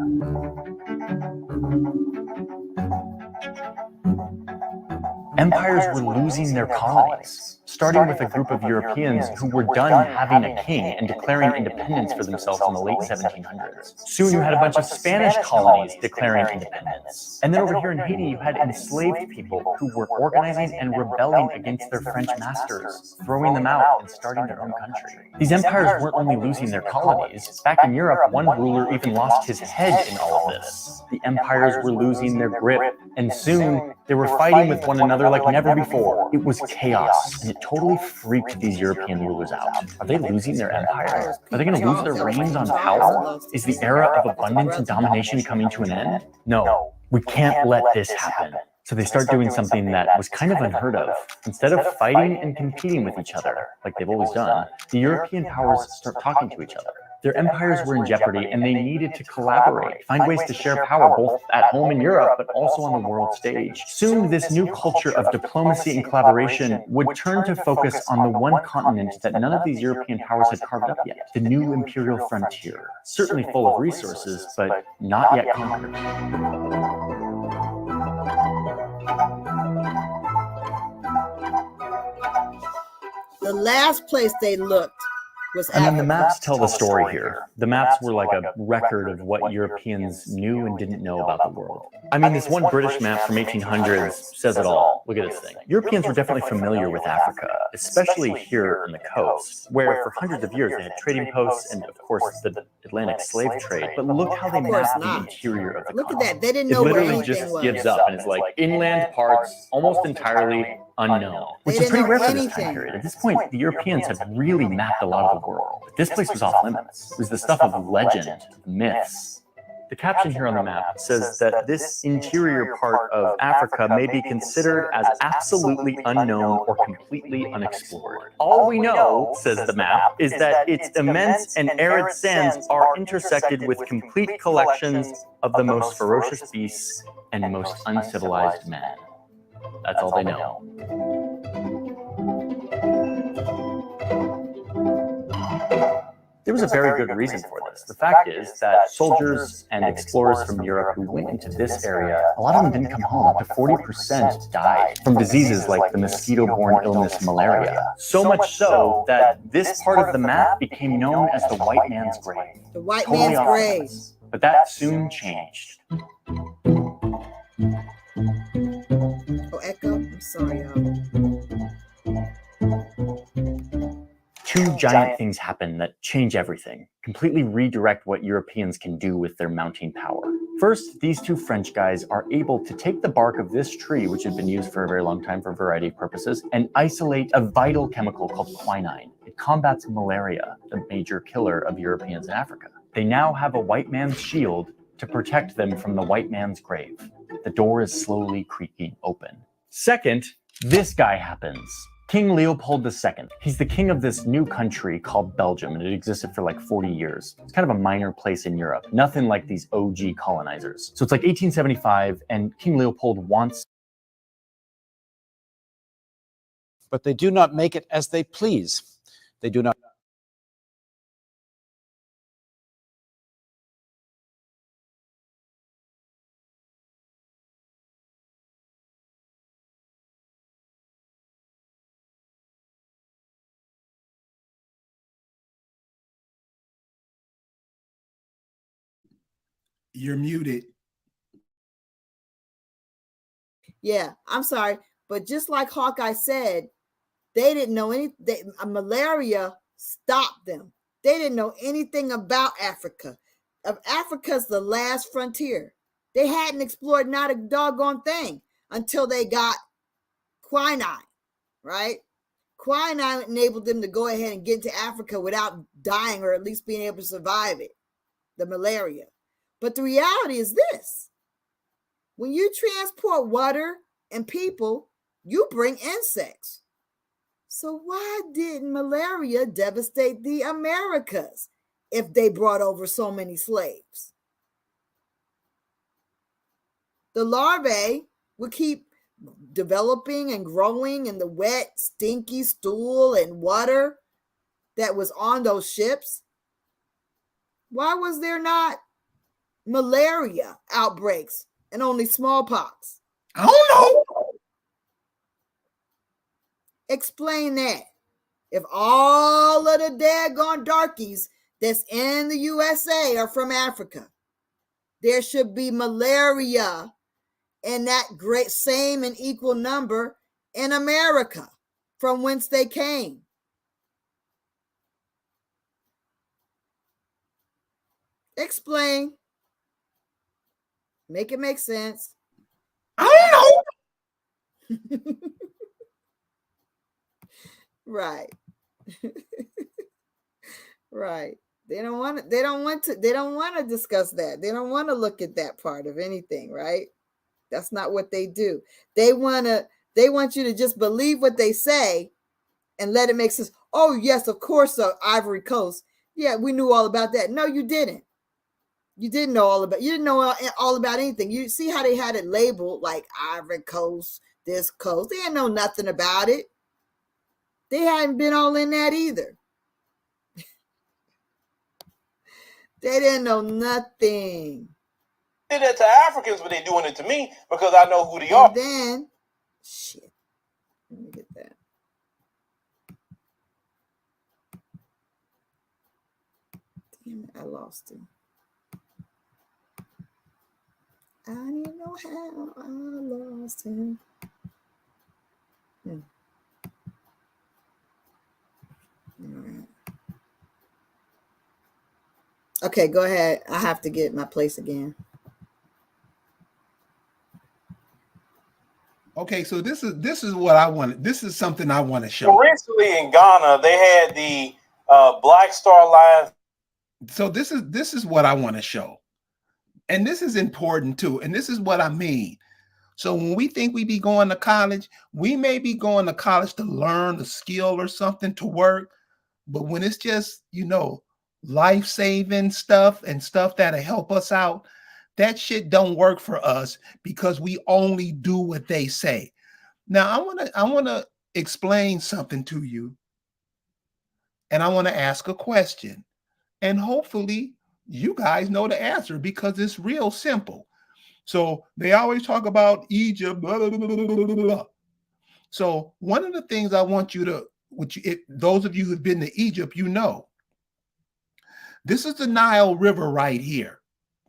Empires were losing their colonies, starting with a group of Europeans who were done having a king and declaring independence for themselves in the late 1700s. Soon you had a bunch of Spanish colonies declaring independence. And then over here in Haiti, you had enslaved people who were organizing and rebelling against their French masters, throwing them out and starting their own country. These empires weren't only losing their colonies. Back in Europe, one ruler even lost his head in all of this. The empires were losing their grip, and soon they were fighting with one another like never before. It was chaos, and it totally freaked these European rulers out. Are they losing their empire? Are they going to lose their reins on power? Is the era of abundance and domination coming to an end? No, we can't let this happen. So they start doing something that was kind of unheard of. Instead of fighting and competing with each other, like they've always done, the European powers start talking to each other. Their empires were in jeopardy and they needed to collaborate, find ways to share power both at home in Europe, but also on the world stage. Soon, this new culture of diplomacy and collaboration would turn to focus on the one continent that none of these European powers had carved up yet, the new imperial frontier, certainly full of resources, but not yet conquered. The last place they looked was And then the Africa. maps tell the story here. The maps were like a record of what Europeans knew and didn't know about the world. I mean, this one British map from 1800s says it all. Look at this thing. Europeans were definitely familiar with Africa, especially here on the coast, where for hundreds of years they had trading posts and, of course, the Atlantic slave trade. But look how they Of course map the not. interior of the Look at continent. that. They didn't It know where literally anything just was. gives up and it's like inland parts almost entirely unknown, which is didn't pretty know rare for this anything. time period. At this point, the Europeans had really mapped a lot of the world. But this place was off limits. It was the stuff of legend, myths. The caption here on the map says that this interior part of Africa may be considered as absolutely unknown or completely unexplored. All we know, says the map, is that its immense and arid sands are intersected with complete collections of the most ferocious beasts and most uncivilized men. That's all they know. There was a very good reason for this. The fact is that soldiers and explorers from Europe who went into this area, a lot of them didn't come home. Up to 40% died from diseases like the mosquito-borne illness malaria. So much so that this part of the map became known as the white man's grave. The white Totally man's off grave. limits. But that soon changed. Oh, echo. I'm sorry, y'all. Two giant things happen that change everything, completely redirect what Europeans can do with their mounting power. First, these two French guys are able to take the bark of this tree, which had been used for a very long time for a variety of purposes, and isolate a vital chemical called quinine. It combats malaria, the major killer of Europeans in Africa. They now have a white man's shield to protect them from the white man's grave. The door is slowly creaking open. Second, this guy happens. King Leopold II. He's the king of this new country called Belgium, and it existed for like 40 years. It's kind of a minor place in Europe, nothing like these OG colonizers. So it's like 1875, and King Leopold wants. But they do not make it as they please. They do not. You're muted. Yeah, I'm sorry. But just like Hawkeye said, they didn't know malaria stopped them. They didn't know anything about Africa. Africa's the last frontier. They hadn't explored not a doggone thing until they got quinine, right? Quinine enabled them to go ahead and get into Africa without dying, or at least being able to survive it, the malaria. But the reality is this: when you transport water and people, you bring insects. So why didn't malaria devastate the Americas if they brought over so many slaves? The larvae would keep developing and growing in the wet, stinky stool and water that was on those ships. Why was there not malaria outbreaks and only smallpox? I don't know. Explain that. If all of the daggone darkies that's in the USA are from Africa, there should be malaria in that great same and equal number in America from whence they came. Explain. Make it make sense. I don't know. Right. Right. They don't want to discuss that. They don't want to look at that part of anything, right? That's not what they do. They want you to just believe what they say and let it make sense. Oh, yes, of course, Ivory Coast. Yeah, we knew all about that. No, you didn't. You didn't know all about. You didn't know all about anything. You see how they had it labeled like Ivory Coast, this coast. They didn't know nothing about it. They hadn't been all in that either. They didn't know nothing. Did that to Africans, but they doing it to me because I know who they are. And then, shit. Let me get that. Damn it, I lost him. I don't even know how I lost him. All right. Okay, go ahead. I have to get my place again. Okay, so this is what I wanted. This is something I want to show. Recently in Ghana, they had the Black Star Line. So this is what I want to show. And this is important too. And this is what I mean. So when we think we be going to college, we may be going to college to learn a skill or something to work. But when it's just, life-saving stuff and stuff that'll help us out, that shit don't work for us because we only do what they say. Now, I want to explain something to you. And I want to ask a question. And hopefully you guys know the answer because it's real simple. So they always talk about Egypt, blah, blah, blah, blah, blah, blah. So one of the things I want you to, those of you who've been to Egypt, this is the Nile River right here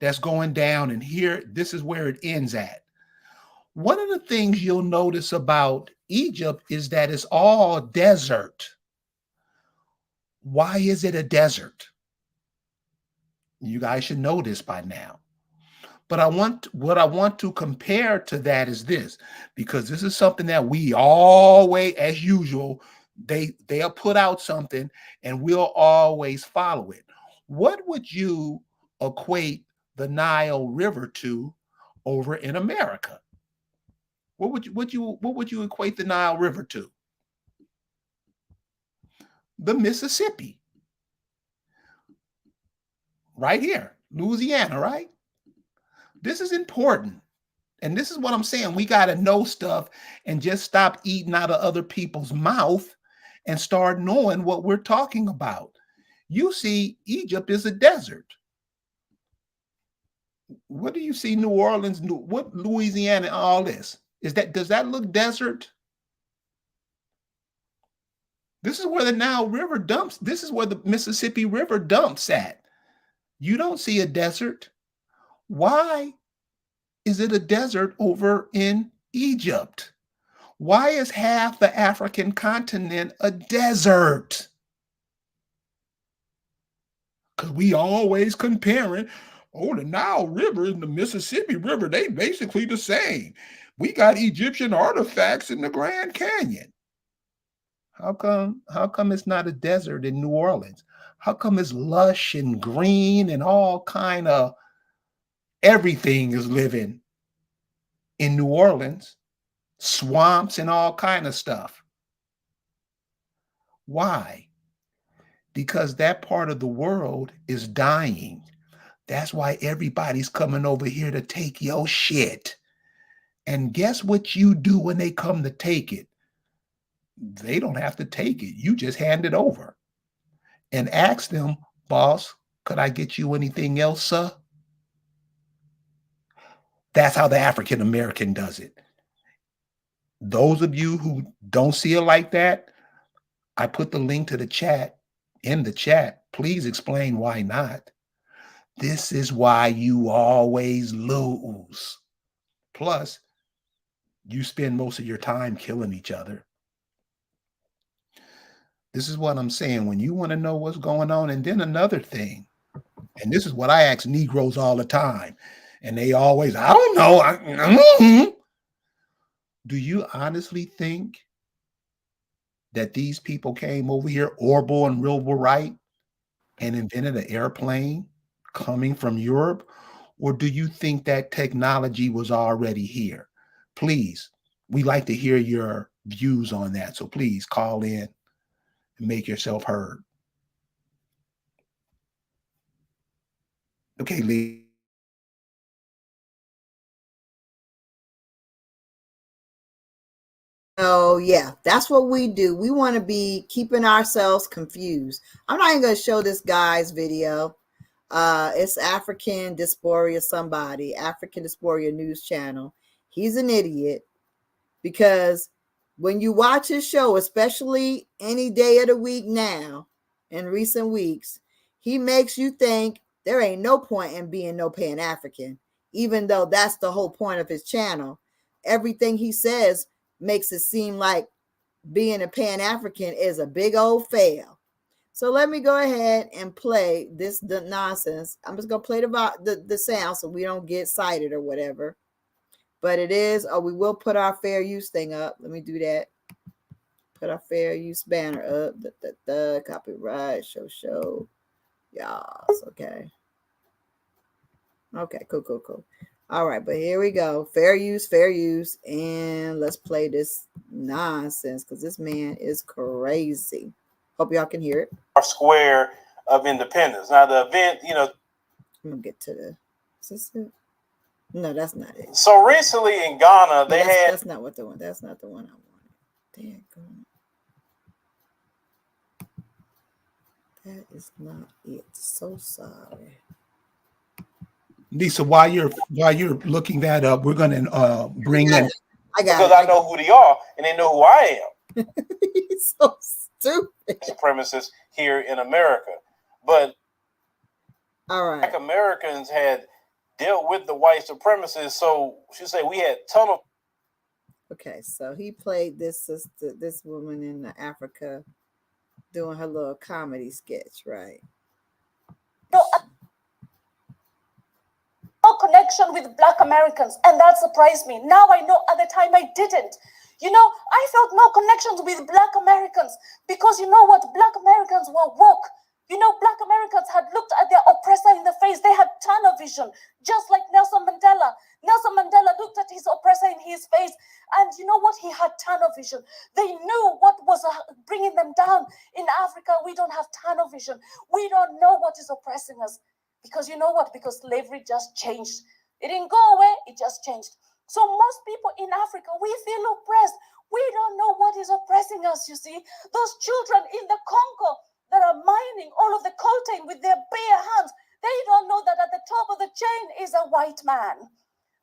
that's going down, and here, this is where it ends at. One of the things you'll notice about Egypt is that it's all desert. Why is it a desert? You guys should know this by now. But what I want to compare to that is this, because this is something that we always, as usual, they'll put out something and we'll always follow it. What would you equate the Nile River to over in America? What would you equate the Nile River to? The Mississippi. Right here, Louisiana, right? This is important. And this is what I'm saying. We got to know stuff and just stop eating out of other people's mouth and start knowing what we're talking about. You see, Egypt is a desert. What do you see? New Orleans, what Louisiana, all this? Does that look desert? This is where the Nile River dumps. This is where the Mississippi River dumps at. You don't see a desert. Why is it a desert over in Egypt? Why is half the African continent a desert? Because we always comparing, the Nile River and the Mississippi River, they basically the same. We got Egyptian artifacts in the Grand Canyon. How come it's not a desert in New Orleans? How come it's lush and green and all kind of everything is living in New Orleans? Swamps and all kind of stuff. Why? Because that part of the world is dying. That's why everybody's coming over here to take your shit. And guess what you do when they come to take it? They don't have to take it. You just hand it over and ask them, boss, could I get you anything else, sir? That's how the African American does it. Those of you who don't see it like that, I put the link to the chat in the chat. Please explain why not. This is why you always lose. Plus, you spend most of your time killing each other. This is what I'm saying. When you want to know what's going on, and then another thing, and this is what I ask Negroes all the time, and they always, I don't know. Do you honestly think that these people came over here, Orville and Wilbur Wright, and invented an airplane coming from Europe? Or do you think that technology was already here? Please, we like to hear your views on that. So please call in and make yourself heard. Okay, Lee. Oh yeah, that's what we do. We want to be keeping ourselves confused. I'm not even going to show this guy's video. It's African Dysphoria somebody, African Dysphoria News Channel. He's an idiot because when you watch his show, especially any day of the week now, in recent weeks, he makes you think there ain't no point in being no Pan-African, even though that's the whole point of his channel. Everything he says makes it seem like being a Pan-African is a big old fail. So let me go ahead and play the nonsense. I'm just gonna play the sound so we don't get cited or whatever. But it is, we will put our fair use thing up. Let me do that. Put our fair use banner up. Copyright, show. Yes, okay. Okay, cool. All right, but here we go. Fair use. And let's play this nonsense because this man is crazy. Hope y'all can hear it. Our square of independence. Now, the event, I'm going to get to the... Is this it? No, that's not it. So recently in Ghana, That's not what the one. That's not the one I wanted. Damn. That is not it. So sorry. Lisa, while you're looking that up, we're gonna bring in. I got because it. I know who they are and they know who I am. He's so stupid. Supremacists here in America, but all right, Black Americans had dealt with the white supremacists, so she said we had ton of. Okay, so he played this woman in Africa doing her little comedy sketch, right? No connection with Black Americans, and that surprised me. Now I know, at the time I didn't. I felt no connections with Black Americans because you know what? Black Americans were woke. Black Americans had looked at their oppressor in the face. They had tunnel vision, just like Nelson Mandela. Nelson Mandela looked at his oppressor in his face, and you know what? He had tunnel vision. They knew what was bringing them down. In Africa, we don't have tunnel vision. We don't know what is oppressing us. Because you know what? Because slavery just changed. It didn't go away, it just changed. So most people in Africa, we feel oppressed. We don't know what is oppressing us, you see. Those children in the Congo that are mining all of the coltan with their bare hands, they don't know that at the top of the chain is a white man.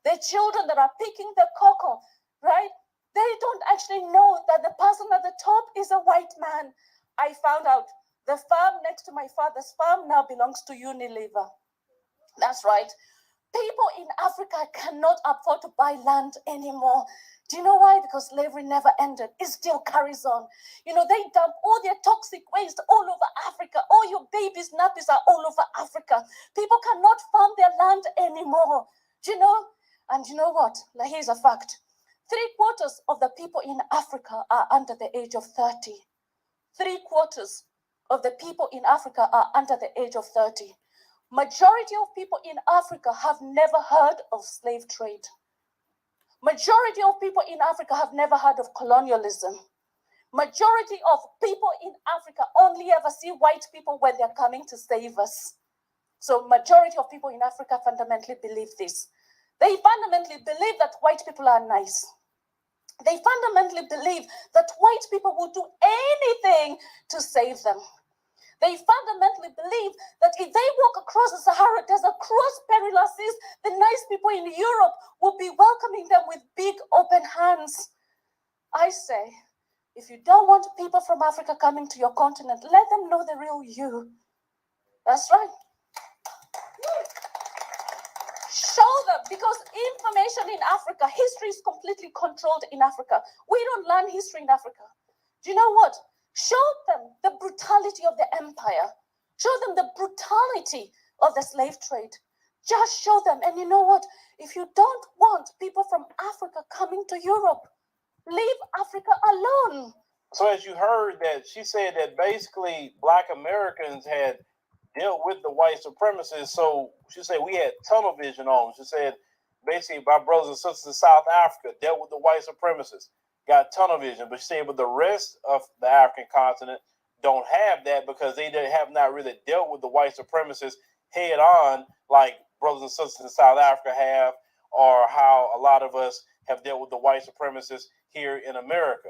The children that are picking the cocoa, right? They don't actually know that the person at the top is a white man. I found out the farm next to my father's farm now belongs to Unilever. That's right. People in Africa cannot afford to buy land anymore. Do you know why? Because slavery never ended. It still carries on. They dump all their toxic waste all over Africa. All your babies' nappies are all over Africa. People cannot farm their land anymore. Do you know? And you know what? Here's a fact. 3/4 of the people in Africa are under the age of 30. 3/4 of the people in Africa are under the age of 30. Majority of people in Africa have never heard of slave trade. Majority of people in Africa have never heard of colonialism. Majority of people in Africa only ever see white people when they're coming to save us. So majority of people in Africa fundamentally believe this. They fundamentally believe that white people are nice. They fundamentally believe that white people will do anything to save them. They fundamentally believe that if they walk across the Sahara Desert, cross perilous seas, the nice people in Europe will be welcoming them with big open hands. I say, if you don't want people from Africa coming to your continent, let them know the real you. That's right. Show them, because information in Africa, history is completely controlled in Africa. We don't learn history in Africa. Do you know what? Show them the brutality of the empire. Show them the brutality of the slave trade. Just show them. And you know what? If you don't want people from Africa coming to Europe, leave Africa alone. So as you heard that, she said that basically Black Americans had dealt with the white supremacists. So she said we had tunnel vision on. She said basically my brothers and sisters in South Africa dealt with the white supremacists, got tunnel vision. But she said, but the rest of the African continent don't have that because they have not really dealt with the white supremacists head on, like brothers and sisters in South Africa have, or how a lot of us have dealt with the white supremacists here in America.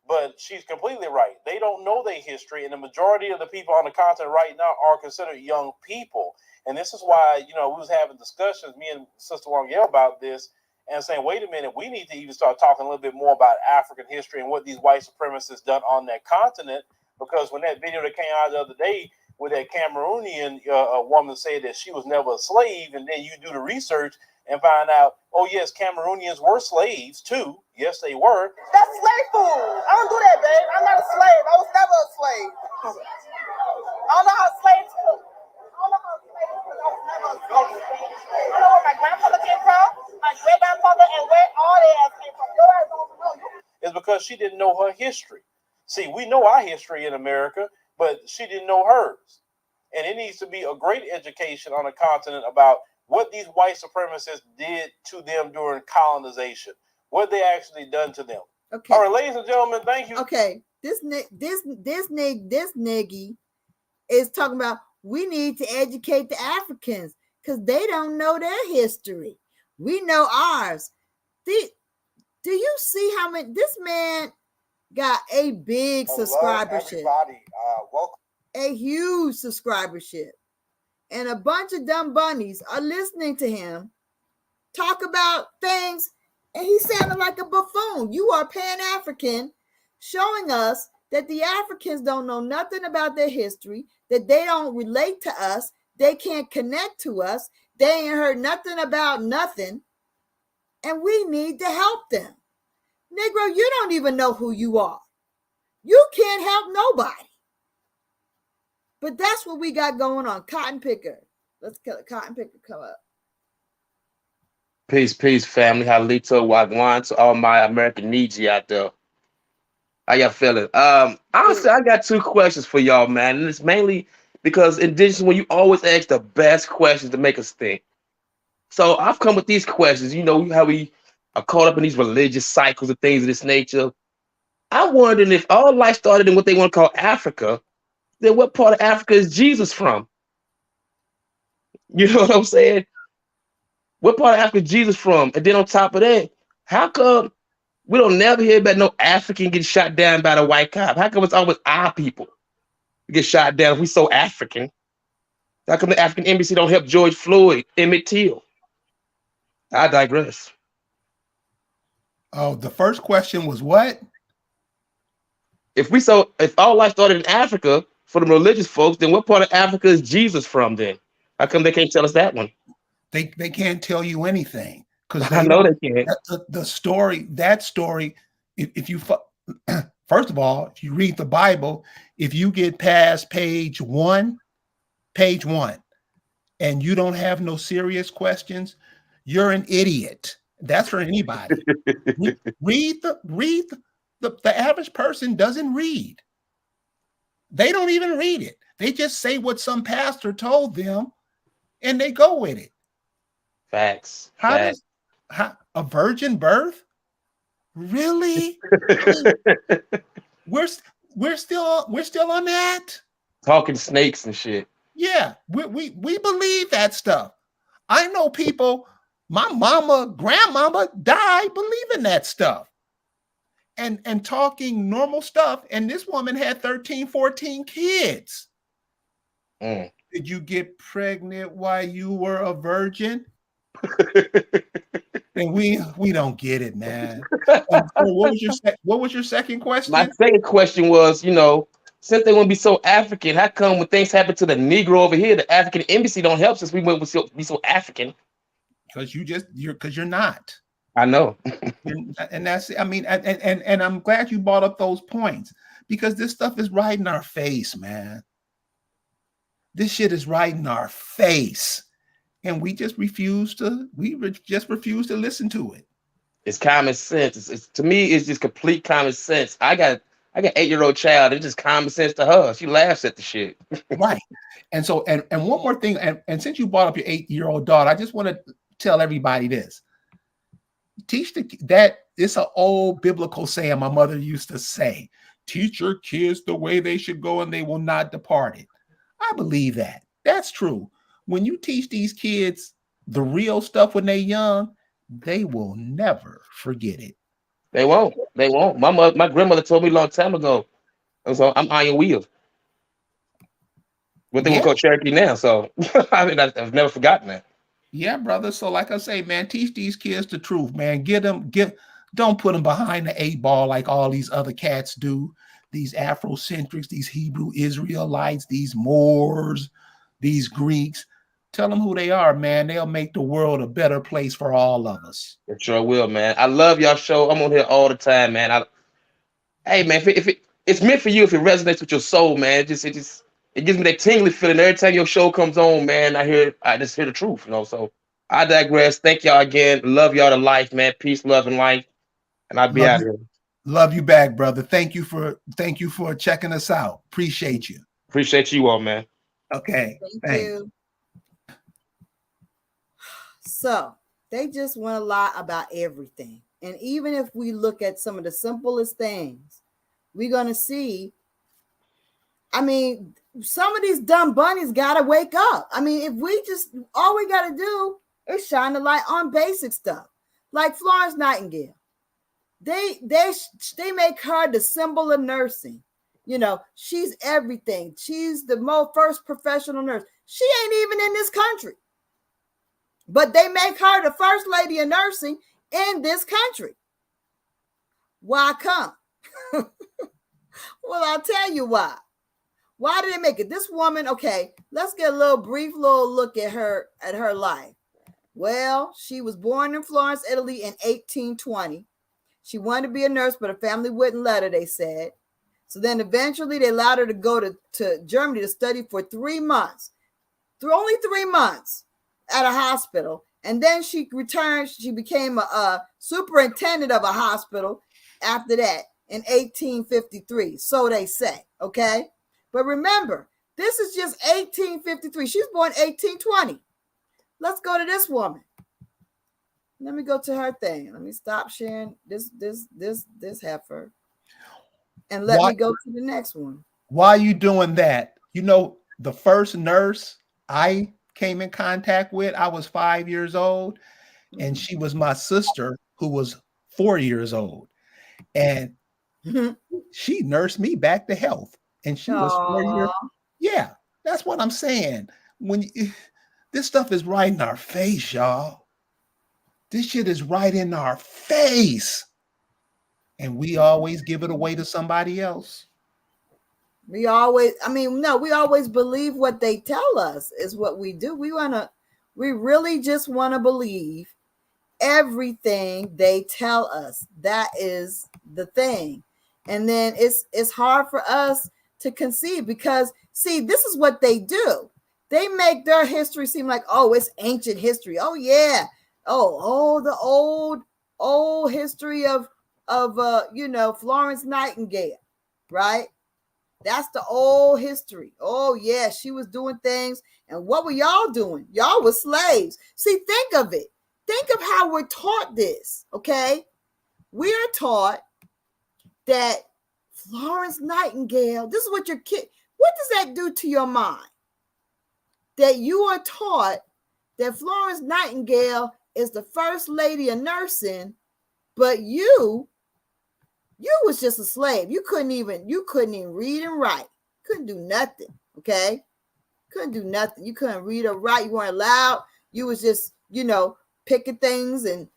But she's completely right. They don't know their history, and the majority of the people on the continent right now are considered young people. And this is why, we was having discussions, me and Sister Wong Yell, about this, and saying, wait a minute, we need to even start talking a little bit more about African history and what these white supremacists done on that continent. Because when that video that came out the other day, where that Cameroonian woman said that she was never a slave, and then you do the research and find out, oh yes, Cameroonians were slaves too. Yes, they were. That's slave food. I don't do that, babe. I'm not a slave. I was never a slave. I don't know how slaves cook. I don't know how slaves cook. I was never a slave. I don't know where my grandfather came from, my great grandfather, and where all their ass came from. Your ass don't know. It's because she didn't know her history. See, we know our history in America, but she didn't know hers. And it needs to be a great education on the continent about what these white supremacists did to them during colonization, what they actually done to them. Okay. All right, ladies and gentlemen, thank you. Okay. This niggy is talking about we need to educate the Africans because they don't know their history. We know ours. Do you see how many? This man got a big subscribership. Welcome. A huge subscribership. And a bunch of dumb bunnies are listening to him talk about things, and he sounded like a buffoon. You are Pan-African, showing us that the Africans don't know nothing about their history, that they don't relate to us, they can't connect to us, they ain't heard nothing about nothing, and we need to help them. Negro, you don't even know who you are. You can't help nobody. But that's what we got going on. Cotton Picker. Let's get Cotton Picker come up. Peace, family. Halito Wagwan to all my American needs out there. How y'all feeling? Honestly, I got two questions for y'all, man. And it's mainly because indigenous, when you always ask the best questions to make us think. So I've come with these questions. You know how we are caught up in these religious cycles and things of this nature. I'm wondering if all life started in what they want to call Africa, then what part of Africa is Jesus from? You know what I'm saying? What part of Africa is Jesus from? And then on top of that, how come we don't never hear about no African getting shot down by the white cop? How come it's always our people who get shot down if we so African? How come the African embassy don't help George Floyd, Emmett Till? I digress. Oh, the first question was what? If all life started in Africa for the religious folks, then what part of Africa is Jesus from then? How come they can't tell us that one? They can't tell you anything because I know they can't. That story, if you first of all, if you read the Bible, if you get past page one, and you don't have no serious questions, you're an idiot. That's for anybody. The average person doesn't read. They don't even read it. They just say what some pastor told them and they go with it. Facts. How a virgin birth? Really? we're still on that? Talking snakes and shit. Yeah, we believe that stuff. I know people, my mama, grandmama died believing that stuff. And talking normal stuff. And this woman had 13, 14 kids. Did you get pregnant while you were a virgin? And we don't get it, man. So what was your second question? My second question was, since they want to be so African, how come when things happen to the Negro over here, the African embassy don't help since we went be so African? Because you're not. I know. And that's, I mean, and I'm glad you brought up those points because this stuff is right in our face, man. This shit is right in our face. And we just refuse to listen to it. It's common sense. It's to me, it's just complete common sense. I got an 8-year-old child. It's just common sense to her. She laughs at the shit. Right. And so, and one more thing, and since you brought up your 8-year-old daughter, I just want to tell everybody this. Teach that it's an old biblical saying my mother used to say, teach your kids the way they should go and they will not depart it. I believe that. That's true. When you teach these kids the real stuff when they're young, they will never forget it. They won't. They won't. My grandmother told me a long time ago. And so I'm iron wheels. What they would Yeah. call Cherokee now. So I mean, I've never forgotten that. Yeah, brother. So, like I say, man, teach these kids the truth, man. Don't put them behind the 8 ball like all these other cats do. These Afrocentrics, these Hebrew Israelites, these Moors, these Greeks. Tell them who they are, man. They'll make the world a better place for all of us. It sure will, man. I love y'all show. I'm on here all the time, man. Hey, man, it's meant for you if it resonates with your soul, man. It gives me that tingly feeling every time your show comes on, man. I just hear the truth, So I digress. Thank y'all again. Love y'all to life, man. Peace, love, and life. And I'll be out of here. Love you back, brother. Thank you for checking us out. Appreciate you. Appreciate you all, man. Okay. Thank you. So they just want to lie about everything. And even if we look at some of the simplest things, we're going to see, I mean, some of these dumb bunnies got to wake up. I mean, if we just, all we got to do is shine the light on basic stuff. Like Florence Nightingale. They make her the symbol of nursing. She's everything. She's the first professional nurse. She ain't even in this country. But they make her the first lady of nursing in this country. Why come? Well, I'll tell you why. Why did they make it? This woman, okay, let's get a brief look at her life. Well, she was born in Florence, Italy in 1820. She wanted to be a nurse, but her family wouldn't let her, they said. So then eventually they allowed her to go to Germany to study for 3 months. Only 3 months at a hospital. And then she returned. She became a superintendent of a hospital after that in 1853. So they say, okay? But remember, this is just 1853. She's born 1820. Let's go to this woman. Let me go to her thing. Let me stop sharing this heifer. And let me go to the next one. While you doing that, the first nurse I came in contact with, I was 5 years old, and she was my sister who was 4 years old. And she nursed me back to health. And she was 4 years. Yeah, that's what I'm saying. This stuff is right in our face, y'all. This shit is right in our face. And we always give it away to somebody else. We always believe what they tell us is what we do. We really just want to believe everything they tell us. That is the thing. And then it's hard for us to conceive because, see, this is what they do. They make their history seem like, oh, it's ancient history. Oh, yeah. Oh, the old history of Florence Nightingale, right? That's the old history. Oh, yeah, she was doing things. And what were y'all doing? Y'all were slaves. See, think of it. Think of how we're taught this, okay? We are taught that Florence Nightingale, this is what what does that do to your mind? That you are taught that Florence Nightingale is the first lady of nursing, but you was just a slave. You couldn't even read and write. Couldn't do nothing. Okay. Couldn't do nothing. You couldn't read or write. You weren't allowed. You was just, picking things and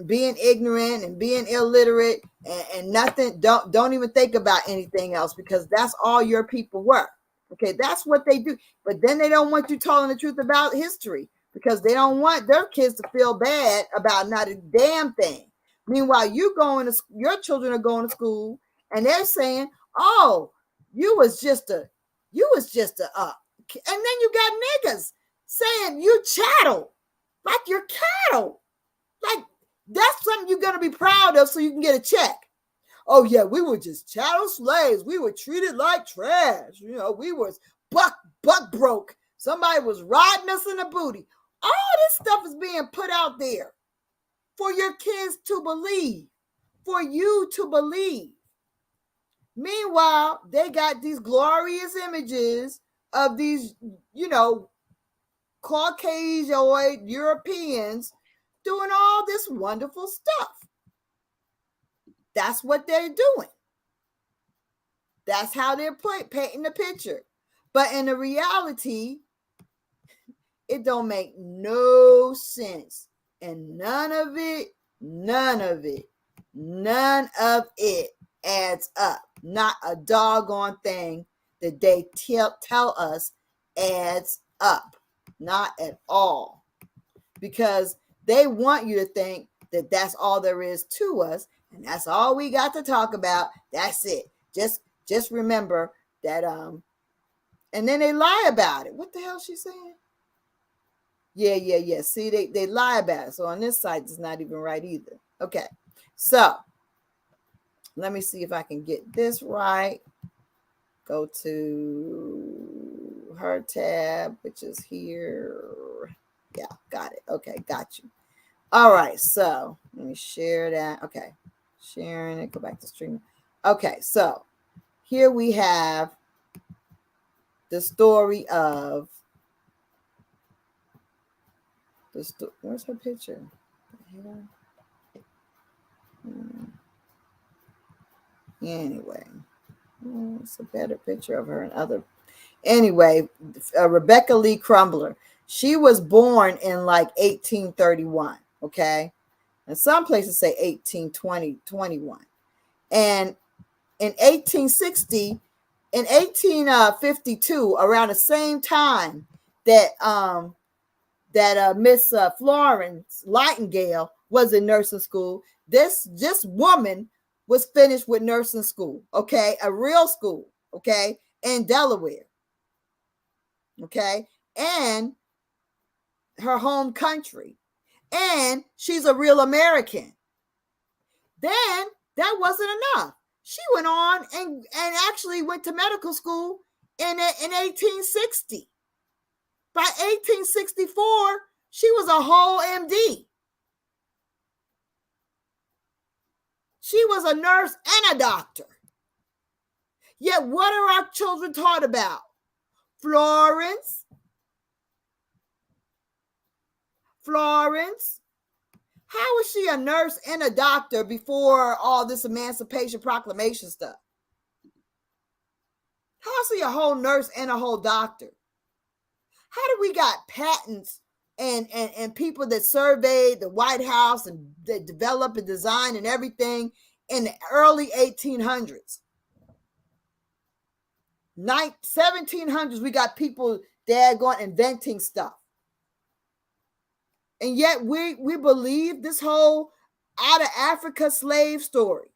being ignorant and being illiterate and nothing. Don't even think about anything else because that's all your people were. Okay. That's what they do. But then they don't want you telling the truth about history because they don't want their kids to feel bad about not a damn thing. Meanwhile, your children are going to school and they're saying, oh, you was just a, and then you got niggas saying you chattel, like you're cattle. Like that's something you're going to be proud of so you can get a check. Oh yeah, we were just chattel slaves. We were treated like trash. We was buck broke. Somebody was riding us in the booty. All this stuff is being put out there for your kids to believe, for you to believe. Meanwhile, they got these glorious images of these, Caucasian Europeans doing all this wonderful stuff. That's what they're doing. That's how they're painting the picture. But in the reality, it don't make no sense. And none of it adds up. Not a doggone thing that they tell us adds up. Not at all. Because they want you to think that that's all there is to us, and that's all we got to talk about. That's it. Just remember that and then they lie about it. What the hell is she saying? Yeah. See, they lie about it. So on this side, it's not even right either. Okay. So let me see if I can get this right. Go to her tab, which is here. Yeah, got it. Okay, got you. All right, so let me share that. Okay, sharing it. Go back to stream. Okay, so here we have the story of where's her picture? Anyway, it's a better picture of her and other. Anyway, Rebecca Lee Crumbler. She was born in like 1831. Okay, and some places say 1821. And in 1860, in 1852, around the same time that Miss Florence Nightingale was in nursing school, this woman was finished with nursing school, okay, a real school, okay, in Delaware, okay, and her home country, and she's a real American. Then that wasn't enough. She went on and actually went to medical school in 1860. By 1864, she was a whole MD. She was a nurse and a doctor. Yet what are our children taught about? Florence. How was she a nurse and a doctor before all this Emancipation Proclamation stuff? How is she a whole nurse and a whole doctor? How do we got patents and people that surveyed the White House and that develop and design and everything in the early 1800s? 1700s, we got people daggone inventing stuff. And yet we believe this whole out of Africa slave story.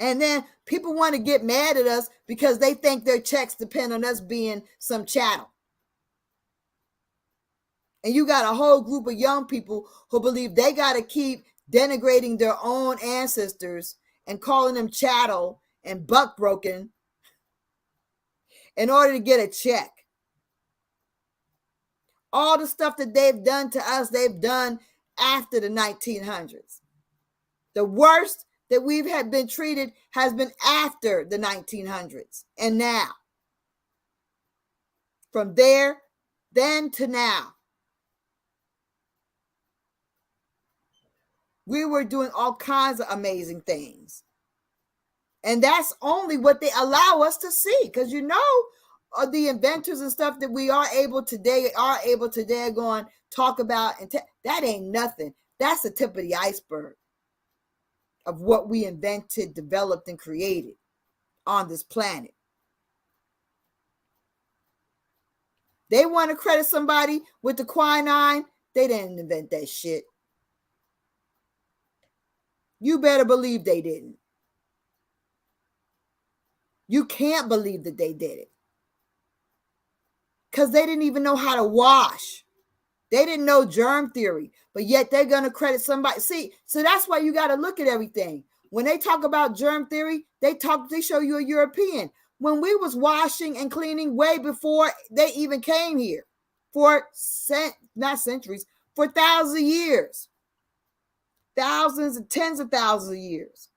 And then people want to get mad at us because they think their checks depend on us being some chattel. And you got a whole group of young people who believe they got to keep denigrating their own ancestors and calling them chattel and buckbroken in order to get a check. All the stuff that they've done to us, they've done after the 1900s. The worst that we've had been treated has been after the 1900s and now. From there, then to now. We were doing all kinds of amazing things. And that's only what they allow us to see. Because you know, the inventors and stuff that we are able today go on talk about, and that ain't nothing. That's the tip of the iceberg of what we invented, developed, and created on this planet. They want to credit somebody with the quinine. They didn't invent that shit. You better believe they didn't. You can't believe that they did it. Because they didn't even know how to wash. They didn't know germ theory, but yet they're going to credit somebody. See, so that's why you got to look at everything. When they talk about germ theory, they show you a European. When we was washing and cleaning way before they even came here, for not centuries, for thousands of years, thousands and tens of thousands of years.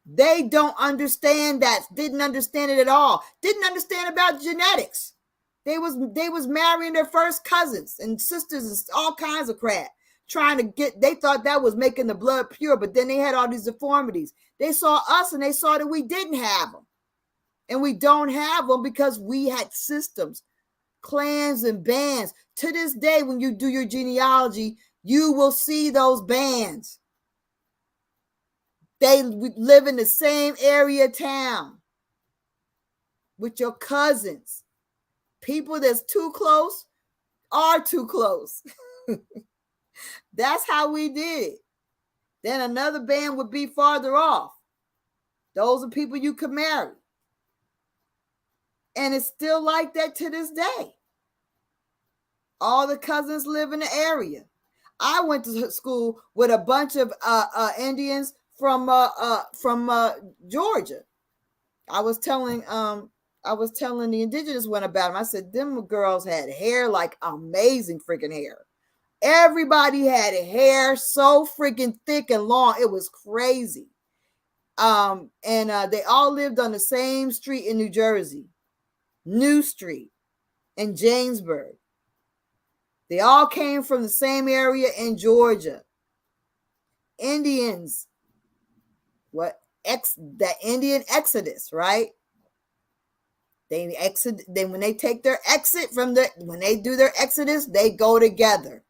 They don't understand that, didn't understand it at all, didn't understand about genetics. They was marrying their first cousins and sisters and all kinds of crap, trying to get, they thought that was making the blood pure, but then they had all these deformities. They saw us and they saw that we didn't have them. And we don't have them because we had systems, clans and bands. To this day, when you do your genealogy, you will see those bands. They live in the same area town with your cousins. People that's too close are too close. That's how we did it. Then another band would be farther off. Those are people you could marry. And it's still like that to this day. All the cousins live in the area. I went to school with a bunch of Indians from Georgia. I was telling the indigenous one about them. I said, them girls had hair, like amazing freaking hair. Everybody had hair so freaking thick and long. It was crazy. And they all lived on the same street in New Jersey, New Street in Jamesburg. They all came from the same area in Georgia. Indians, that Indian exodus, right? They when they take their exit when they do their exodus, they go together.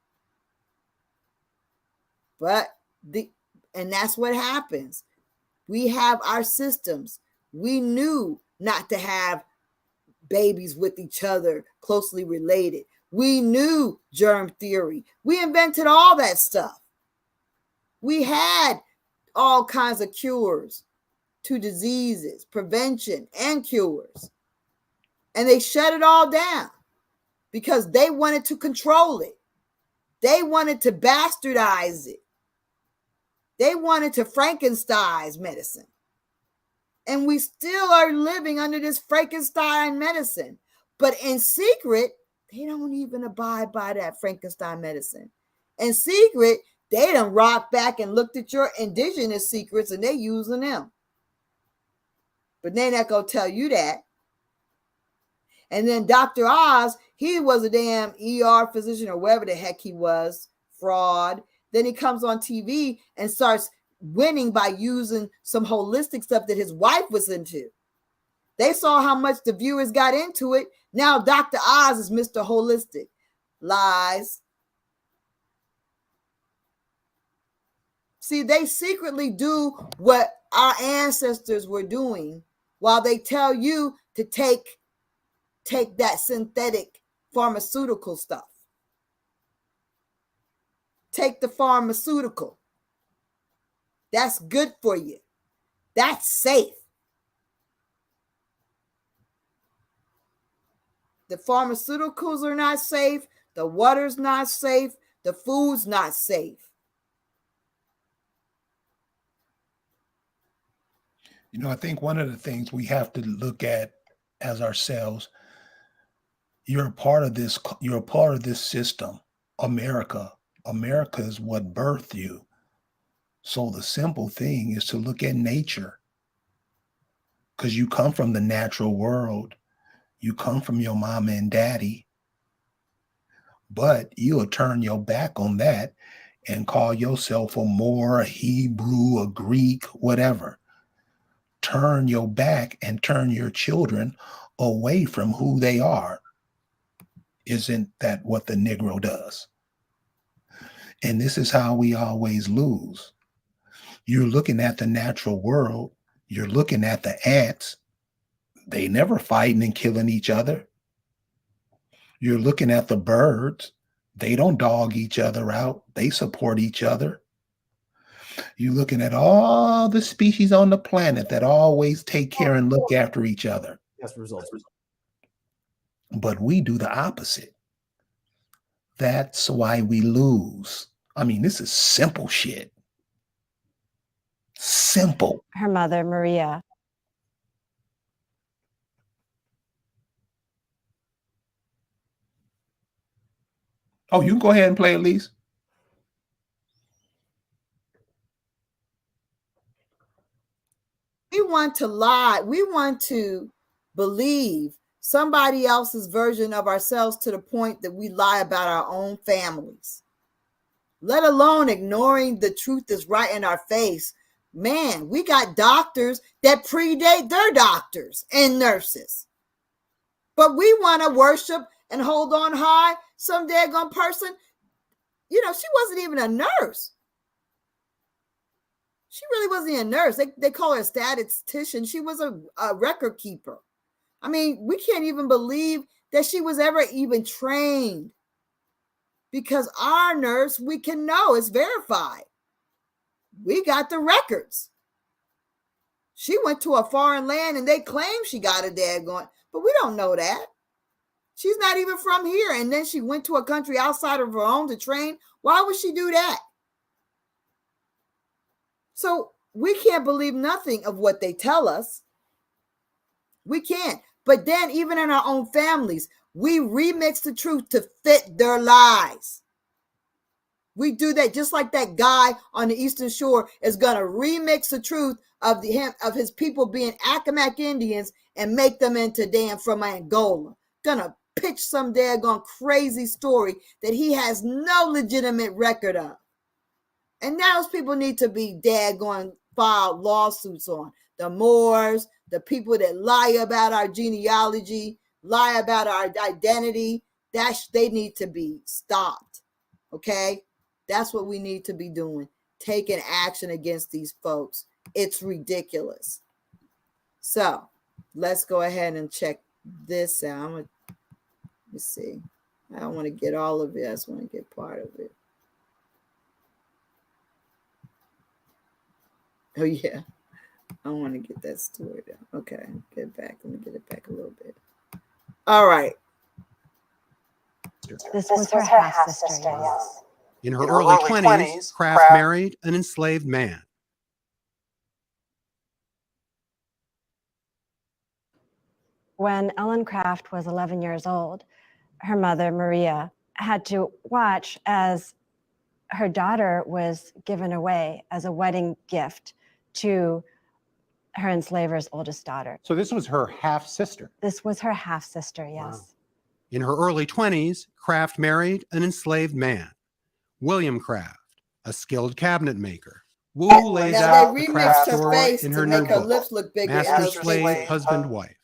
And that's what happens. We have our systems. We knew not to have babies with each other closely related. We knew germ theory. We invented all that stuff. We had all kinds of cures to diseases, prevention and cures. And they shut it all down because they wanted to control it. They wanted to bastardize it. They wanted to Frankensteinize medicine. And we still are living under this Frankenstein medicine. But in secret, they don't even abide by that Frankenstein medicine. In secret, they done rocked back and looked at your indigenous secrets and they using them. But they not going to tell you that. And then Dr. Oz, he was a damn ER physician or whatever the heck he was, fraud. Then he comes on TV and starts winning by using some holistic stuff that his wife was into. They saw how much the viewers got into it. Now Dr. Oz is Mr. Holistic. Lies. See, they secretly do what our ancestors were doing while they tell you to take that synthetic pharmaceutical stuff. Take the pharmaceutical. That's good for you. That's safe. The pharmaceuticals are not safe. The water's not safe. The food's not safe. You know, I think one of the things we have to look at as ourselves, you're a part of this system, America. America is what birthed you. So the simple thing is to look at nature, because you come from the natural world. You come from your mama and daddy, but you'll turn your back on that and call yourself a Moor, a Hebrew, a Greek, whatever. Turn your back and turn your children away from who they are. Isn't that what the Negro does? And this is how we always lose. You're looking at the natural world. You're looking at the ants. They never fighting and killing each other. You're looking at the birds. They don't dog each other out. They support each other. You're looking at all the species on the planet that always take care and look after each other. Yes, results. But we do the opposite. That's why we lose. I mean, this is simple shit. Simple. Her mother, Maria. Oh, you can go ahead and play it, Lise. want to lie. We want to believe somebody else's version of ourselves to the point that we lie about our own families, let alone ignoring the truth that's right in our face. Man, we got doctors that predate their doctors and nurses. But we want to worship and hold on high some daggone person. You know, she wasn't even a nurse. She really wasn't a nurse. They call her a statistician. She was a record keeper. I mean, we can't even believe that she was ever even trained, because our nurse, we can know, it's verified. We got the records. She went to a foreign land and they claim she got a daggone, but we don't know that. She's not even from here. And then she went to a country outside of her own to train. Why would she do that? So we can't believe nothing of what they tell us. We can't. But then even in our own families, we remix the truth to fit their lies. We do that just like that guy on the Eastern Shore is going to remix the truth of his people being Accomack Indians and make them into damn from Angola. Gonna pitch some daggone crazy story that he has no legitimate record of. And now those people need to be daggone filed lawsuits on. The Moors, the people that lie about our genealogy, lie about our identity, they need to be stopped. Okay? That's what we need to be doing. Taking action against these folks. It's ridiculous. So let's go ahead and check this out. Let me see. I don't want to get all of it. I just want to get part of it. Oh, yeah. I want to get that story down. Okay. Get it back. Let me get it back a little bit. All right. This was her half-sister, yes. In her early 20s, Craft married an enslaved man. When Ellen Craft was 11 years old, her mother, Maria, had to watch as her daughter was given away as a wedding gift to her enslaver's oldest daughter. So this was her half-sister. This was her half-sister, yes. Wow. In her early 20s, Craft married an enslaved man, William Craft, a skilled cabinet maker. Wu lays out the Craft story in her new book, Master Slave, Husband, Wife.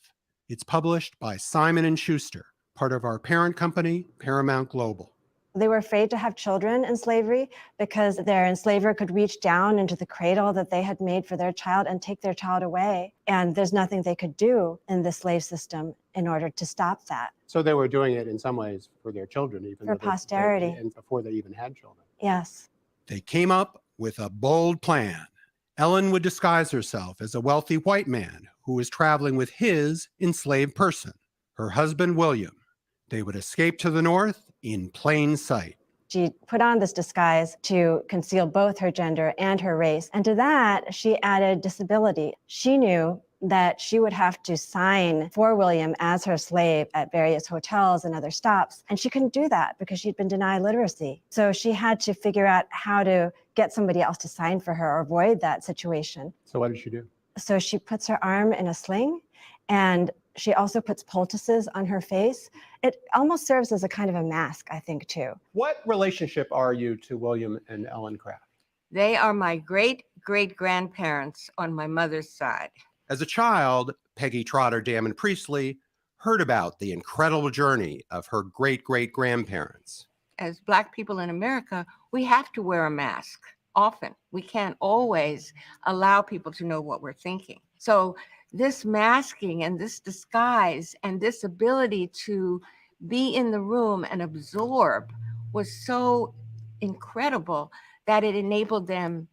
It's published by Simon & Schuster, part of our parent company, Paramount Global. They were afraid to have children in slavery because their enslaver could reach down into the cradle that they had made for their child and take their child away. And there's nothing they could do in the slave system in order to stop that. So they were doing it in some ways for their children, even for posterity, and before they even had children. Yes. They came up with a bold plan. Ellen would disguise herself as a wealthy white man who was traveling with his enslaved person, her husband, William. They would escape to the north in plain sight. She put on this disguise to conceal both her gender and her race. And to that, she added disability. She knew that she would have to sign for William as her slave at various hotels and other stops. And she couldn't do that because she'd been denied literacy. So she had to figure out how to get somebody else to sign for her or avoid that situation. So what did she do? So she puts her arm in a sling, and she also puts poultices on her face. It almost serves as a kind of a mask, I think, too. What relationship are you to William and Ellen Craft? They are my great-great-grandparents on my mother's side. As a child, Peggy Trotter Damon Priestley heard about the incredible journey of her great-great-grandparents. As Black people in America, we have to wear a mask often. We can't always allow people to know what we're thinking. So this masking and this disguise and this ability to be in the room and absorb was so incredible that it enabled them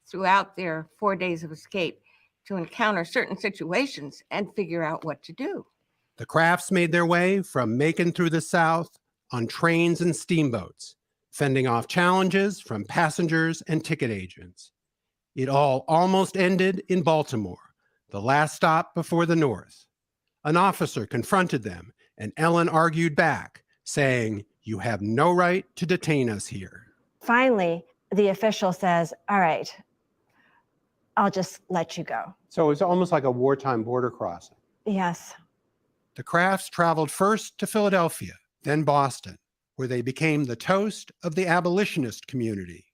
throughout their 4 days of escape to encounter certain situations and figure out what to do. The Crafts made their way from Macon through the South on trains and steamboats, fending off challenges from passengers and ticket agents. It all almost ended in Baltimore, the last stop before the North. An officer confronted them, and Ellen argued back, saying, "You have no right to detain us here." Finally, the official says, all right, I'll just let you go. So it's almost like a wartime border crossing. Yes. The Crafts traveled first to Philadelphia, then Boston, where they became the toast of the abolitionist community.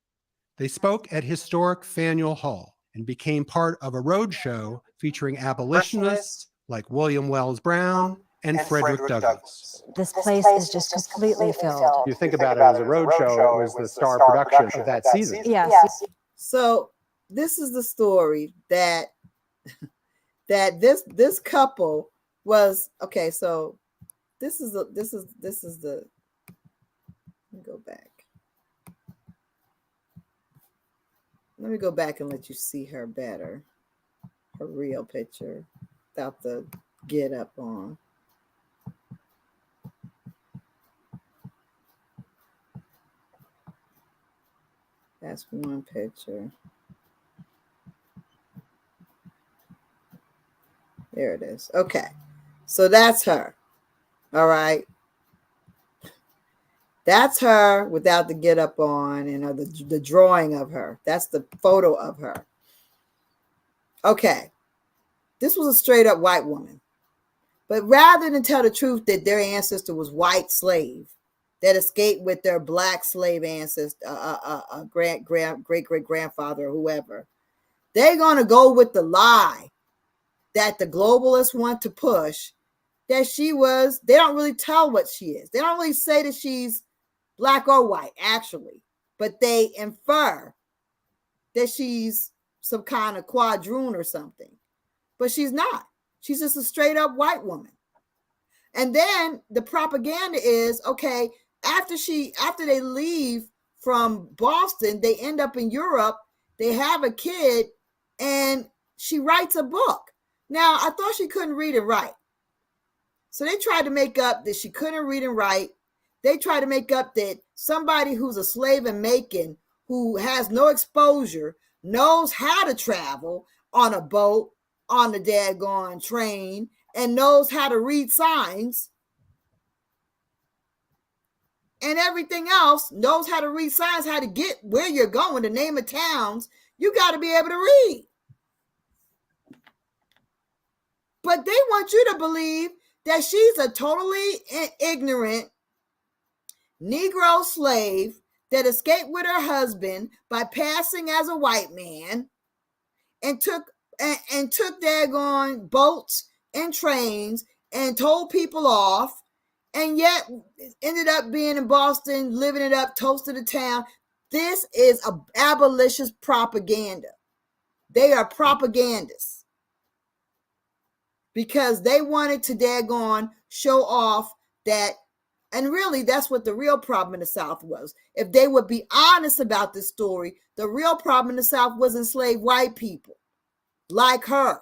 They spoke at historic Faneuil Hall and became part of a roadshow featuring abolitionists like William Wells Brown and Frederick Douglass. This place is just completely filled. You think about it as a roadshow, it was the star production of that season. Yes. So this is the story that this couple was okay. So this is the let me go back. Let me go back and let you see her better, her real picture without the get up on. That's one picture. There it is. Okay. So that's her. All right. That's her without the get up on and the drawing of her. That's the photo of her. Okay. This was a straight up white woman. But rather than tell the truth that their ancestor was white slave that escaped with their black slave ancestor, great great grandfather or whoever, they're going to go with the lie that the globalists want to push, that they don't really tell what she is. They don't really say that she's black or white, actually, but they infer that she's some kind of quadroon or something. But she's not. She's just a straight up white woman. And then the propaganda is, okay, after they leave from Boston, they end up in Europe, they have a kid, and she writes a book. Now, I thought she couldn't read and write. So they tried to make up that she couldn't read and write. They tried to make up that somebody who's a slave in Macon, who has no exposure, knows how to travel on a boat, on the daggone train, and knows how to read signs. And everything else, knows how to read signs, how to get where you're going, the name of towns. You got to be able to read. But they want you to believe that she's a totally ignorant Negro slave that escaped with her husband by passing as a white man and took daggone boats and trains and told people off, and yet ended up being in Boston, living it up, toasted the town. This is a abolitionist propaganda. They are propagandists because they wanted to daggone show off that. And really, that's what the real problem in the South was. If they would be honest about this story, the real problem in the South was enslaved white people like her.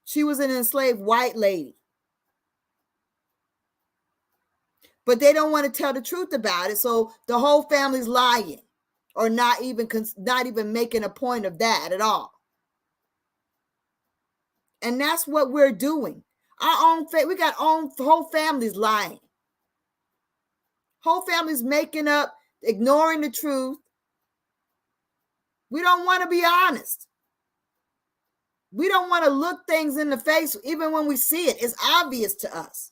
She was an enslaved white lady. But they don't want to tell the truth about it, so the whole family's lying or not even making a point of that at all. And that's what we're doing. We got whole families lying. Whole families making up, ignoring the truth. We don't want to be honest. We don't want to look things in the face, even when we see it. It's obvious to us.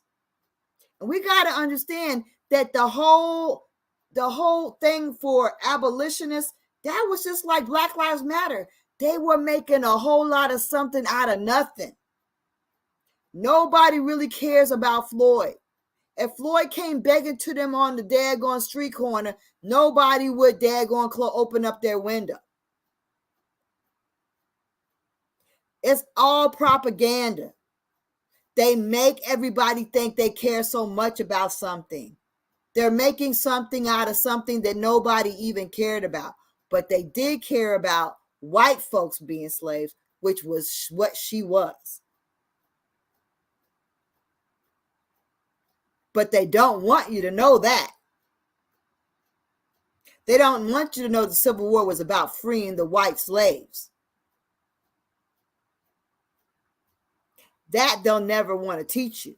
And we got to understand that the whole thing for abolitionists, that was just like Black Lives Matter. They were making a whole lot of something out of nothing. Nobody really cares about Floyd. If Floyd came begging to them on the daggone street corner, nobody would daggone open up their window. It's all propaganda. They make everybody think they care so much about something. They're making something out of something that nobody even cared about. But they did care about white folks being slaves, which was what she was. But they don't want you to know that. They don't want you to know the Civil War was about freeing the white slaves. That they'll never want to teach you.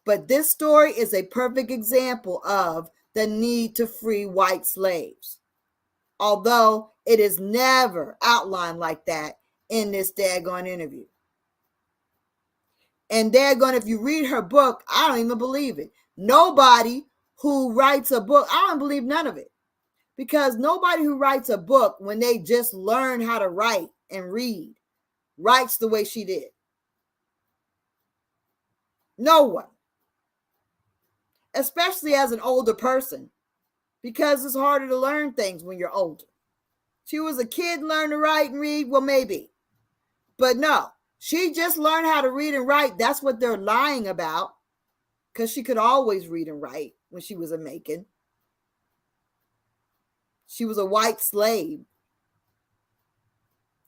But this story is a perfect example of the need to free white slaves. although it is never outlined like that in this daggone interview. And daggone, if you read her book, I don't even believe it. Nobody who writes a book, I don't believe none of it. Because nobody who writes a book, when they just learn how to write and read, writes the way she did. No one. Especially as an older person, because it's harder to learn things when you're older. She was a kid and learned to write and read, well, maybe. But no, she just learned how to read and write. That's what they're lying about, because she could always read and write when she was a Macon. She was a white slave.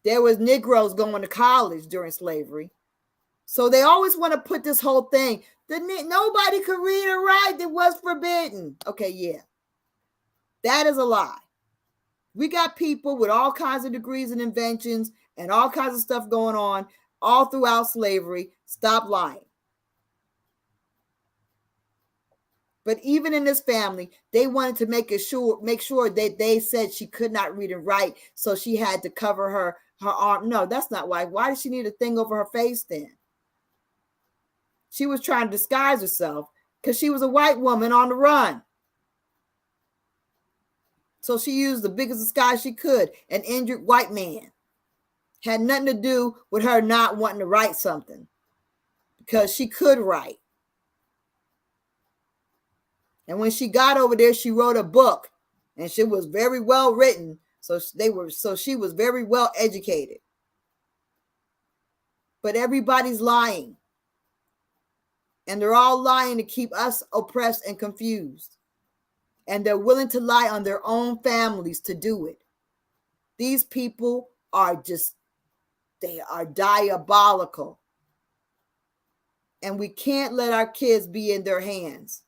There was Negroes going to college during slavery. So they always want to put this whole thing that nobody could read or write, that was forbidden. Okay, yeah. That is a lie. We got people with all kinds of degrees and inventions and all kinds of stuff going on all throughout slavery. Stop lying. But even in this family, they wanted to make sure that they said she could not read and write, so she had to cover her arm. No, that's not why. Why did she need a thing over her face then? She was trying to disguise herself because she was a white woman on the run. So she used the biggest disguise she could, an injured white man. Had nothing to do with her not wanting to write something, because she could write. And when she got over there, she wrote a book, and she was very well written. So she was very well educated. But everybody's lying. And they're all lying to keep us oppressed and confused. And they're willing to lie on their own families to do it. These people are they are diabolical. And we can't let our kids be in their hands.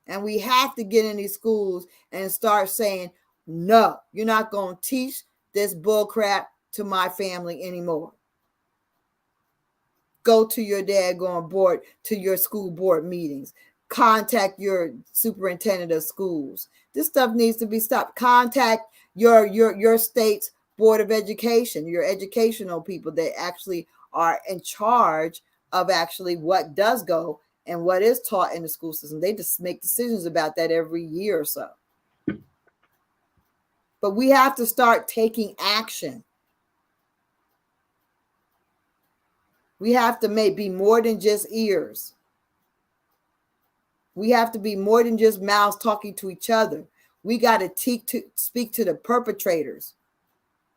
And we have to get in these schools and start saying, no, you're not going to teach this bull crap to my family anymore. Go to your daggone board, to your school board meetings. Contact your superintendent of schools. This stuff needs to be stopped. Contact your state's board of education, your educational people that actually are in charge of actually what does go and what is taught in the school system. They just make decisions about that every year or so. But we have to start taking action. We have to be more than just ears. We have to be more than just mouths talking to each other. We got to speak to the perpetrators.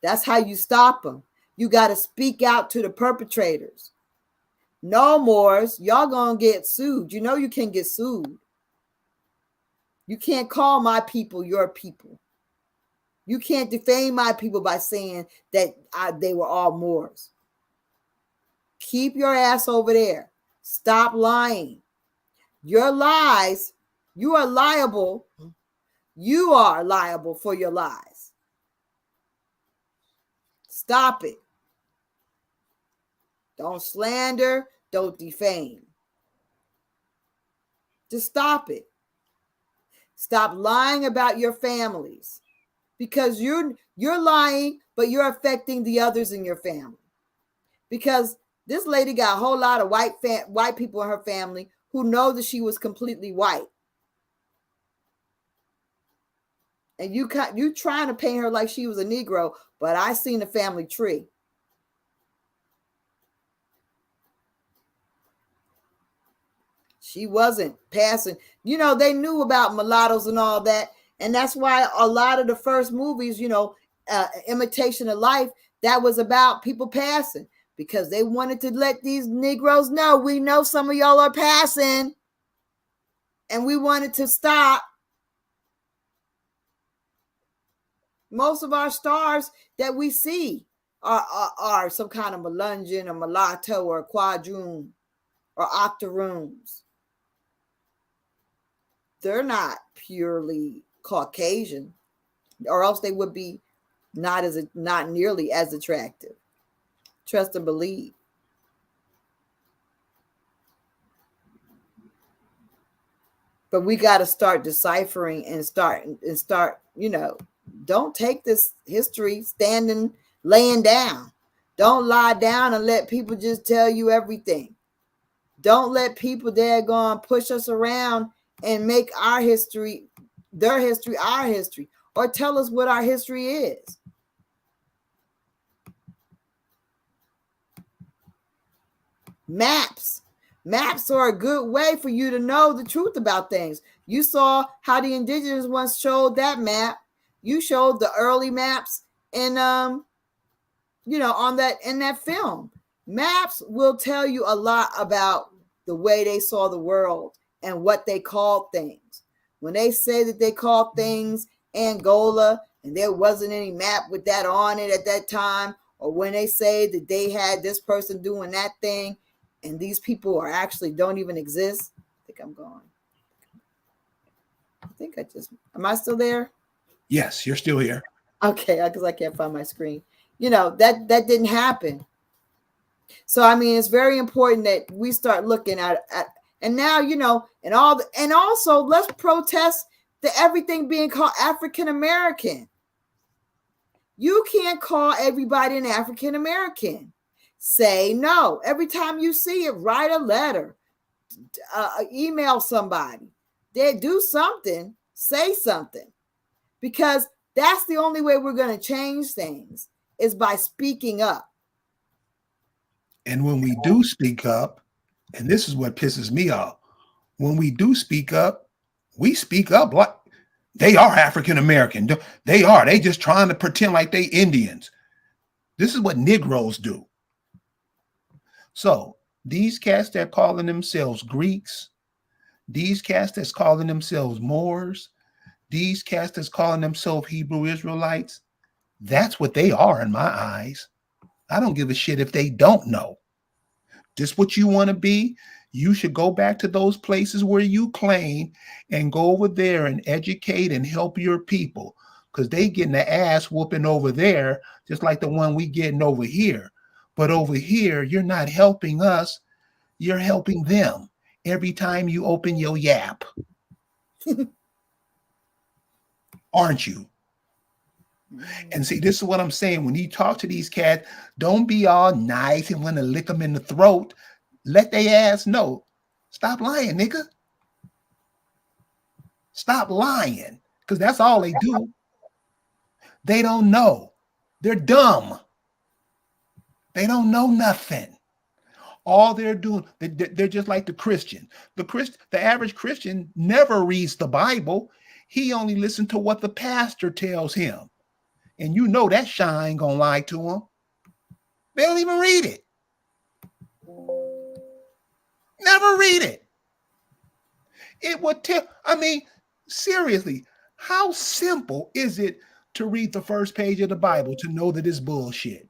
That's how you stop them. You got to speak out to the perpetrators. No more. Y'all gonna get sued. You know you can get sued. You can't call my people your people. You can't defame my people by saying that they were all Moors. Keep your ass over there. Stop lying. Your lies, you are liable. You are liable for your lies. Stop it. Don't slander. Don't defame. Just stop it. Stop lying about your families, because you're lying, but you're affecting the others in your family. Because this lady got a whole lot of white people in her family who know that she was completely white. And you trying to paint her like she was a Negro, but I seen the family tree. She wasn't passing. You know, they knew about mulattoes and all that. And that's why a lot of the first movies, Imitation of Life, that was about people passing. Because they wanted to let these Negroes know, we know some of y'all are passing. And we wanted to stop. Most of our stars that we see are some kind of Melungeon or mulatto or quadroon or octoroons. They're not purely Caucasian, or else they would be not nearly as attractive. Trust and believe. But we got to start deciphering and start, Don't take this history laying down. Don't lie down and let people just tell you everything. Don't let people daggone push us around and make our history, their history, our history, or tell us what our history is. Maps. Maps are a good way for you to know the truth about things. You saw how the indigenous ones showed that map. You showed the early maps in on that in that film. Maps will tell you a lot about the way they saw the world and what they called things. When they say that they called things Angola and there wasn't any map with that on it at that time, or when they say that they had this person doing that thing and these people are actually don't even exist. I think I'm gone. Am I still there? Yes, you're still here. Okay, because I can't find my screen. That didn't happen. So I mean, it's very important that we start looking at and now and also let's protest the everything being called African American. You can't call everybody an African American. Say no. Every time you see it, write a letter, email somebody. They do something, say something, because that's the only way we're going to change things is by speaking up. And when we do speak up, and this is what pisses me off, when we do speak up, we speak up like they are African American. They just trying to pretend like they Indians. This is what Negroes do. So these cats that calling themselves Greeks, these cats that's calling themselves Moors, these cats that's calling themselves Hebrew Israelites, that's what they are in my eyes. I don't give a shit if they don't know. Just what you want to be, you should go back to those places where you claim and go over there and educate and help your people, because they getting the ass whooping over there just like the one we getting over here. But over here, you're not helping us. You're helping them every time you open your yap. Aren't you? And see, this is what I'm saying. When you talk to these cats, don't be all nice and want to lick them in the throat. Let their ass know. Stop lying, nigga. Stop lying. Because that's all they do. They don't know. They're dumb. They don't know nothing. All they're doing, they're just like the Christian. The average Christian never reads the Bible. He only listens to what the pastor tells him. And you know that shine ain't gonna lie to him. They don't even read it. Never read it. It would tell, seriously, how simple is it to read the first page of the Bible to know that it's bullshit?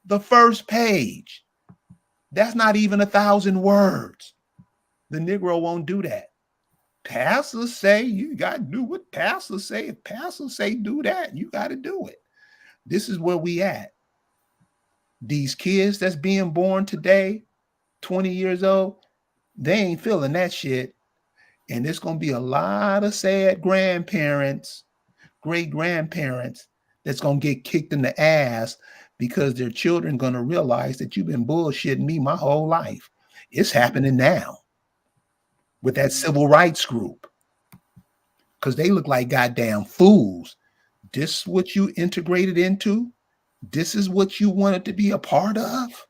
The first page. That's not even 1,000 words. The Negro won't do that. Pastors say you got to do what pastors say. If pastors say do that, you got to do it. This is where we at. These kids that's being born today, 20 years old, they ain't feeling that shit. And there's going to be a lot of sad grandparents, great grandparents that's going to get kicked in the ass because their children going to realize that you've been bullshitting me my whole life. It's happening now with that civil rights group because they look like goddamn fools. This is what you integrated into? This is what you wanted to be a part of?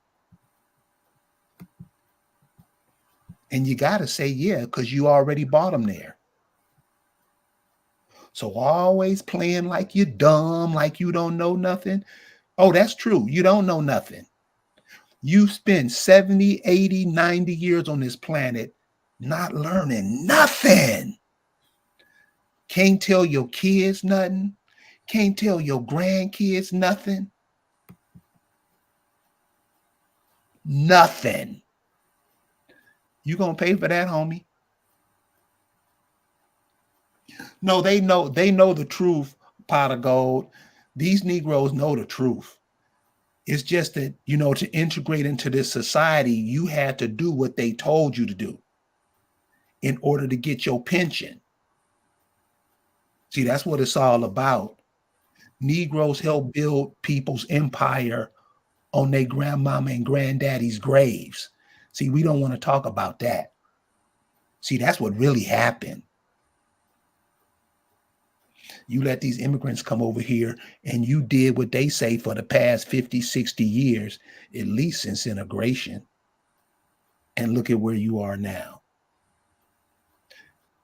And you got to say, yeah, because you already bought them there. So always playing like you're dumb, like you don't know nothing. Oh, that's true. You don't know nothing. You spend 70, 80, 90 years on this planet not learning nothing. Can't tell your kids nothing. Can't tell your grandkids nothing. Nothing. You gonna pay for that, homie? No, they know the truth, pot of gold. These Negroes know the truth. It's just that, to integrate into this society, you had to do what they told you to do in order to get your pension. See, that's what it's all about. Negroes helped build people's empire on their grandmama and granddaddy's graves. See, we don't want to talk about that. See, that's what really happened. You let these immigrants come over here and you did what they say for the past 50, 60 years, at least since integration. And look at where you are now.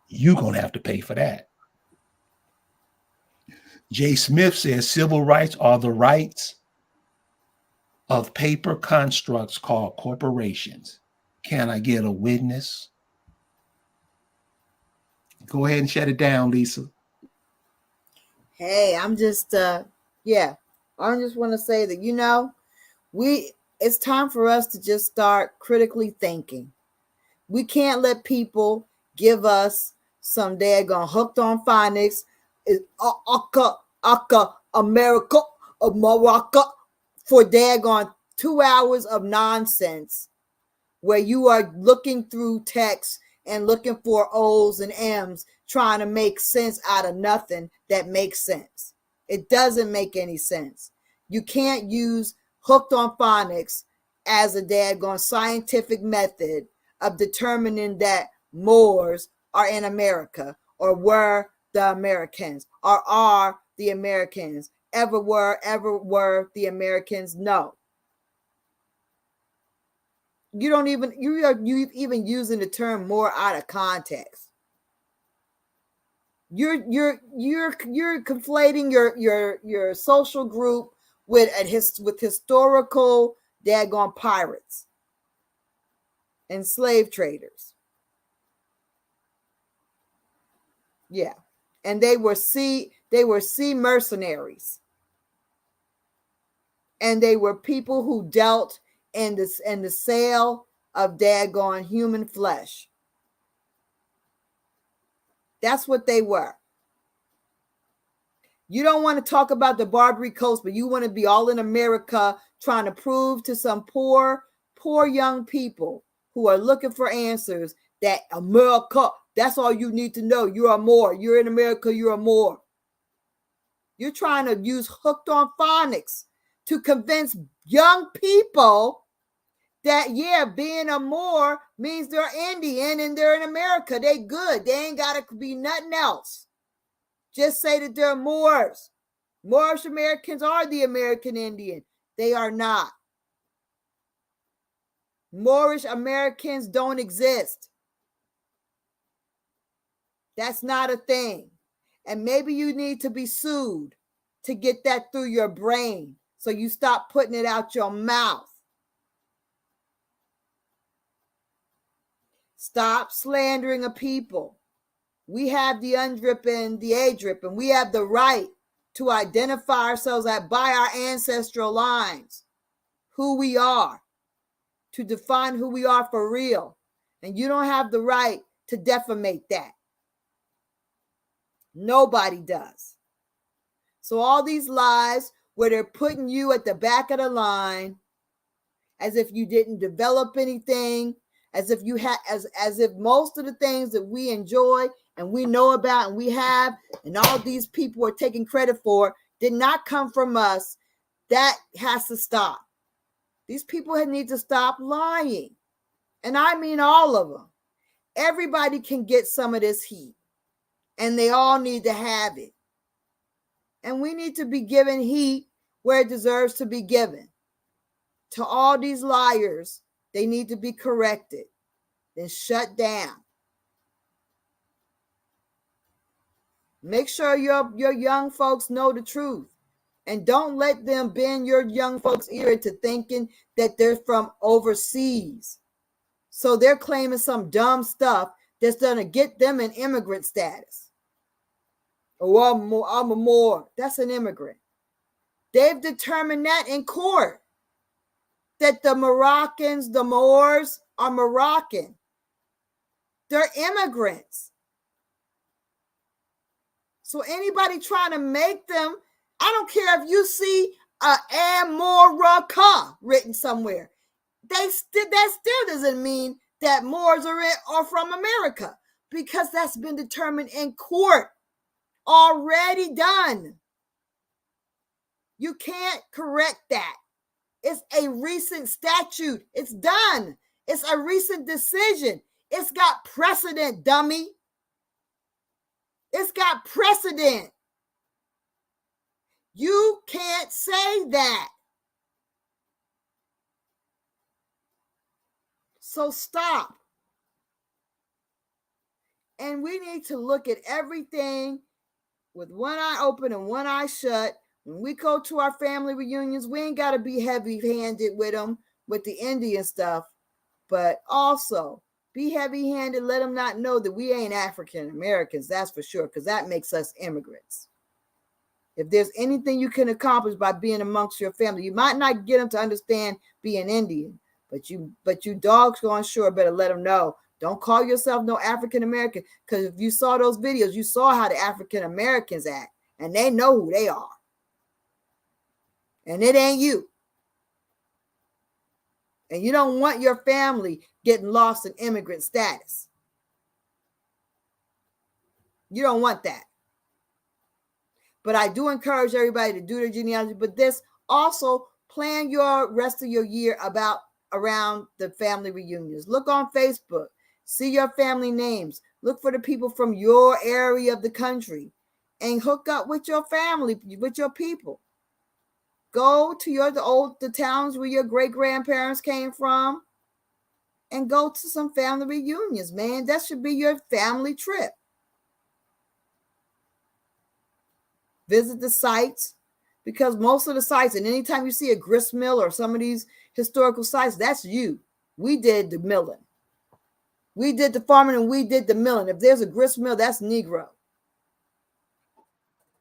You're going to have to pay for that. Jay Smith says civil rights are the rights of paper constructs called corporations. Can I get a witness? Go ahead and shut it down, Lisa. Hey, I'm just I just want to say that, you know, it's time for us to just start critically thinking. We can't let people give us some daggone hooked on phonics, America, Morocco, for daggone 2 hours of nonsense where you are looking through text and looking for O's and M's, trying to make sense out of nothing that makes sense. It doesn't make any sense. You can't use hooked on phonics as a daggone scientific method of determining that Moors are in America, or were the Americans, or are the Americans, ever were the Americans. No. You even using the term more out of context. You're conflating your social group with historical daggone pirates and slave traders. Yeah. And they were sea mercenaries. And they were people who dealt in the sale of daggone human flesh. That's what they were. You don't want to talk about the Barbary Coast, but you want to be all in America trying to prove to some poor young people who are looking for answers that America, that's all you need to know. You're a Moor. You're in America. You're a Moor. You're trying to use hooked on phonics to convince young people that, yeah, being a Moor means they're Indian and they're in America. They good. They ain't got to be nothing else. Just say that they're Moors. Moorish Americans are the American Indian. They are not. Moorish Americans don't exist. That's not a thing. And maybe you need to be sued to get that through your brain so you stop putting it out your mouth. Stop slandering a people. We have the UNDRIP and the ADRIP, and we have the right to identify ourselves by our ancestral lines, who we are, to define who we are for real. And you don't have the right to defamate that. Nobody does. So all these lies where they're putting you at the back of the line as if you didn't develop anything, as if you had, as if most of the things that we enjoy and we know about and we have, and all these people are taking credit for, did not come from us. That has to stop. These people need to stop lying. And I mean all of them. Everybody can get some of this heat, and they all need to have it. And we need to be given heat where it deserves to be given. To all these liars, they need to be corrected, then shut down. Make sure your young folks know the truth, and don't let them bend your young folks' ear into thinking that they're from overseas. So they're claiming some dumb stuff that's going to get them an immigrant status. Oh, I'm a Moor. That's an immigrant. They've determined that in court, that the Moroccans, the Moors, are Moroccan. They're immigrants. So anybody trying to make them, I don't care if you see America written somewhere. That still doesn't mean that Moors are from America, because that's been determined in court. Already done. You can't correct that. It's a recent statute. It's done. It's a recent decision. It's got precedent, dummy. It's got precedent. You can't say that. So stop. And we need to look at everything with one eye open and one eye shut. When we go to our family reunions, we ain't got to be heavy-handed with them, with the Indian stuff, but also be heavy-handed. Let them not know that we ain't African Americans, that's for sure, because that makes us immigrants. If there's anything you can accomplish by being amongst your family, you might not get them to understand being Indian, but you dogs on shore better let them know. Don't call yourself no African American, because if you saw those videos, you saw how the African Americans act, and they know who they are. And it ain't you. And you don't want your family getting lost in immigrant status. You don't want that. But I do encourage everybody to do their genealogy. But this also, plan your rest of your year around the family reunions. Look on Facebook. See your family names. Look for the people from your area of the country and hook up with your family, with your people. Go to the towns where your great-grandparents came from and go to some family reunions, man. That should be your family trip. Visit the sites, because most of the sites, and anytime you see a grist mill or some of these historical sites, that's you. We did the milling. We did the farming and we did the milling. If there's a grist mill, that's Negro.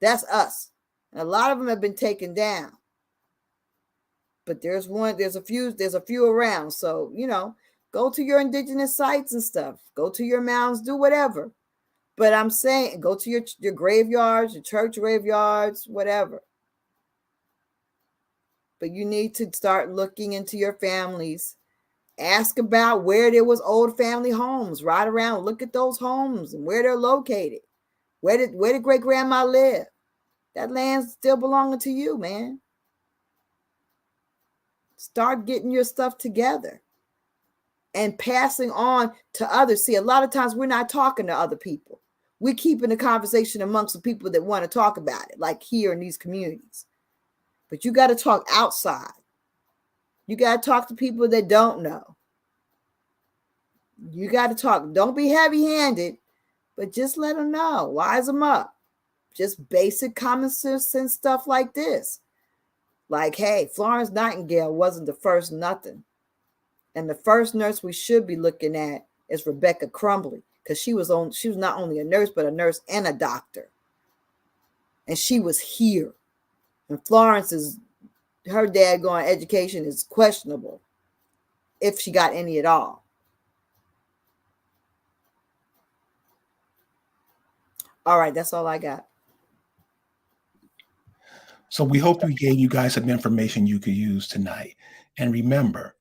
That's us. And a lot of them have been taken down. But there's a few around. So, go to your indigenous sites and stuff. Go to your mounds, do whatever. But I'm saying, go to your graveyards, your church graveyards, whatever. But you need to start looking into your families. Ask about where there was old family homes. Ride around, look at those homes and where they're located. Where did great grandma live? That land's still belonging to you, man. Start getting your stuff together and passing on to others. See, a lot of times we're not talking to other people. We're keeping the conversation amongst the people that want to talk about it, like here in these communities. But you got to talk outside. You got to talk to people that don't know. You got to talk. Don't be heavy-handed, but just let them know. Wise them up. Just basic common sense stuff like this. Like, hey, Florence Nightingale wasn't the first nothing. And the first nurse we should be looking at is Rebecca Crumbly, because she was not only a nurse, but a nurse and a doctor. And she was here. And Florence her daggone education is questionable, if she got any at all. All right, that's all I got. So we hope we gave you guys some information you could use tonight. And remember,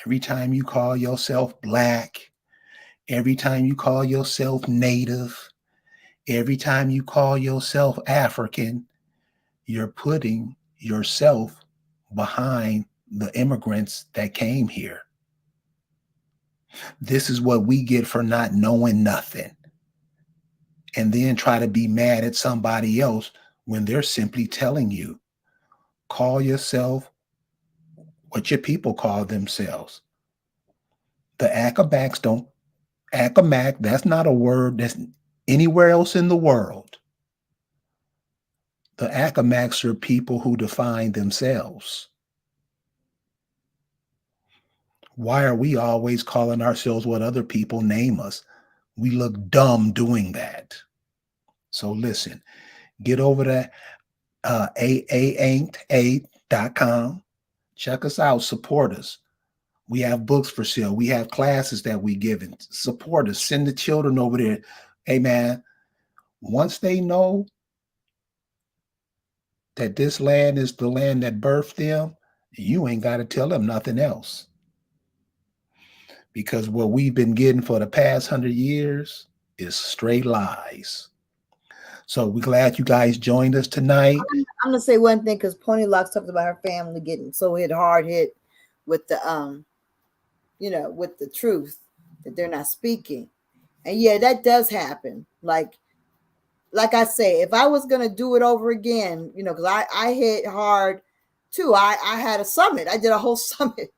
every time you call yourself Black, every time you call yourself Native, every time you call yourself African, you're putting yourself behind the immigrants that came here. This is what we get for not knowing nothing. And then try to be mad at somebody else when they're simply telling you, call yourself what your people call themselves. The Accomacs Accomac, that's not a word that's anywhere else in the world. The Accomacs are people who define themselves. Why are we always calling ourselves what other people name us? We look dumb doing that. So listen, get over to aainct.com. Check us out, support us. We have books for sale. We have classes that we give. Support us. Send the children over there. Hey, man, once they know that this land is the land that birthed them, you ain't got to tell them nothing else. Because what we've been getting for the past 100 years is straight lies. So we're glad you guys joined us tonight. I'm gonna say one thing because Pony Locks talked about her family getting so hard hit with the with the truth that they're not speaking. And yeah, that does happen. Like I say, if I was gonna do it over again, because I hit hard too. I had a summit. I did a whole summit,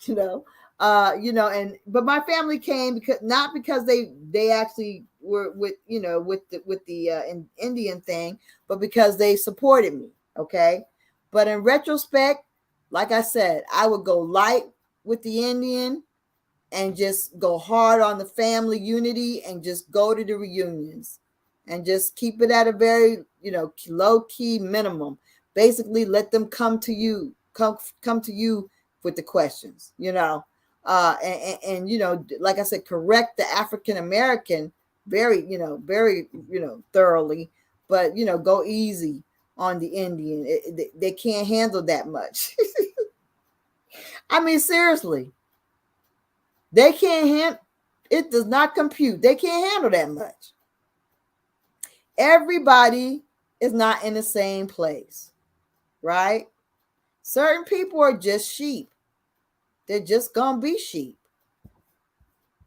but my family came not because they actually were with the Indian thing, but because they supported me. Okay. But in retrospect, like I said, I would go light with the Indian and just go hard on the family unity and just go to the reunions and just keep it at a very, low key minimum. Basically let them come to you with the questions, and like I said, correct the African American very thoroughly, but go easy on the Indian. They can't handle that much. I mean, seriously, they can't handle it. Does not compute. They can't handle that much. Everybody is not in the same place, right? Certain people are just sheep. They're just gonna be sheep.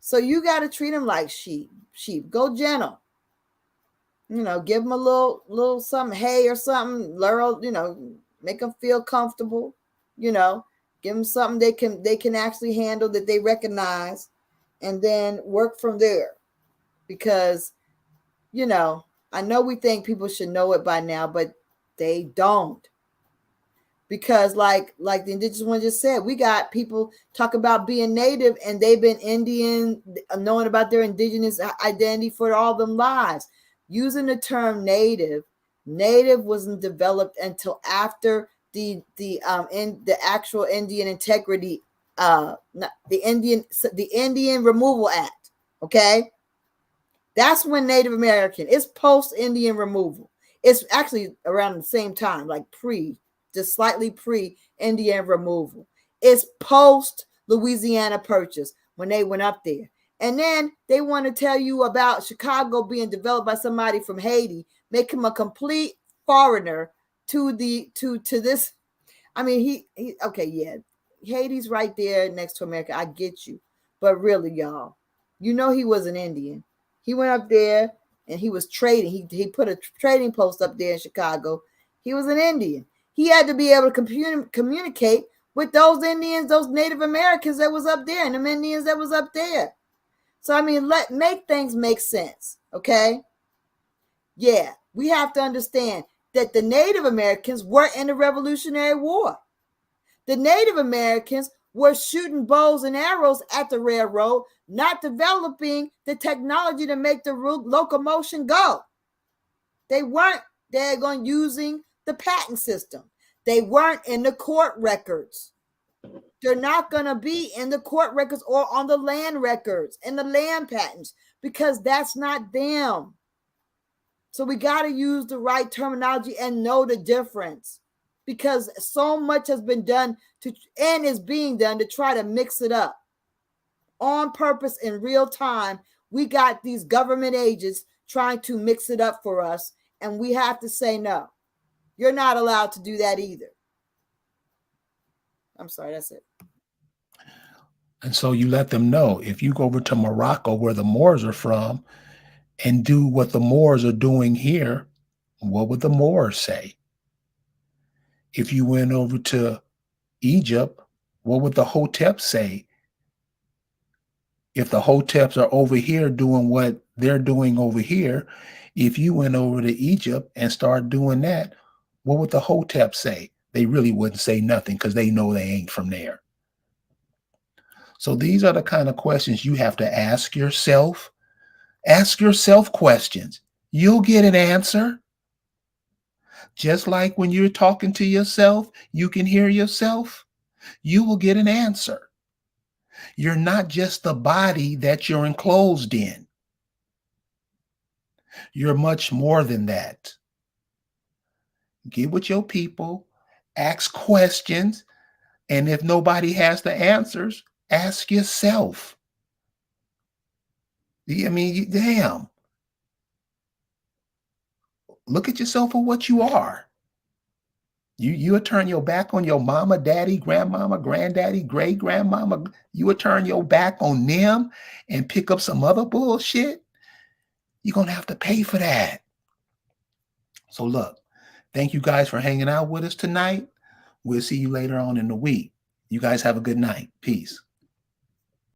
So you got to treat them like sheep. Go gentle. Give them a little something, hay or something. Make them feel comfortable. Give them something they can actually handle, that they recognize, and then work from there. Because, I know we think people should know it by now, but they don't. Because like the indigenous one just said, we got people talk about being native and they've been Indian, knowing about their indigenous identity for all them lives. Using the term native wasn't developed until after the actual Indian integrity, the Indian Removal Act. Okay. That's when Native American. It's post-Indian removal. It's actually around the same time, like just slightly pre-Indian removal. It's post-Louisiana Purchase when they went up there. And then they want to tell you about Chicago being developed by somebody from Haiti, make him a complete foreigner to this. I mean, he okay, yeah. Haiti's right there next to America. I get you. But really, y'all, he was an Indian. He went up there and he was trading. He put a trading post up there in Chicago. He was an Indian. He had to be able to communicate with those Indians, those Native Americans that was up there, and them Indians that was up there. So, I mean, make things make sense, okay? Yeah, we have to understand that the Native Americans were in the Revolutionary War. The Native Americans were shooting bows and arrows at the railroad, not developing the technology to make the locomotion go. They weren't daggone using the patent system. They weren't in the court records. They're not going to be in the court records or on the land records and the land patents because that's not them. So we got to use the right terminology and know the difference, because so much has been done and is being done to try to mix it up on purpose in real time. We got these government agents trying to mix it up for us, and we have to say, no, you're not allowed to do that either. I'm sorry, that's it. And so you let them know, if you go over to Morocco, where the Moors are from, and do what the Moors are doing here, what would the Moors say? If you went over to Egypt, what would the Hotep say? If the Hoteps are over here doing what they're doing over here, if you went over to Egypt and started doing that, what would the Hotep say? They really wouldn't say nothing because they know they ain't from there. So these are the kind of questions you have to ask yourself. Ask yourself questions. You'll get an answer. Just like when you're talking to yourself, you can hear yourself, you will get an answer. You're not just the body that you're enclosed in. You're much more than that. Get with your people, ask questions, and if nobody has the answers, ask yourself. I mean, damn. look at yourself for what you are. You would turn your back on your mama, daddy, grandmama, granddaddy, great grandmama. You would turn your back on them and pick up some other bullshit. You're going to have to pay for that. So look, thank you guys for hanging out with us tonight. We'll see you later on in the week. You guys have a good night. Peace.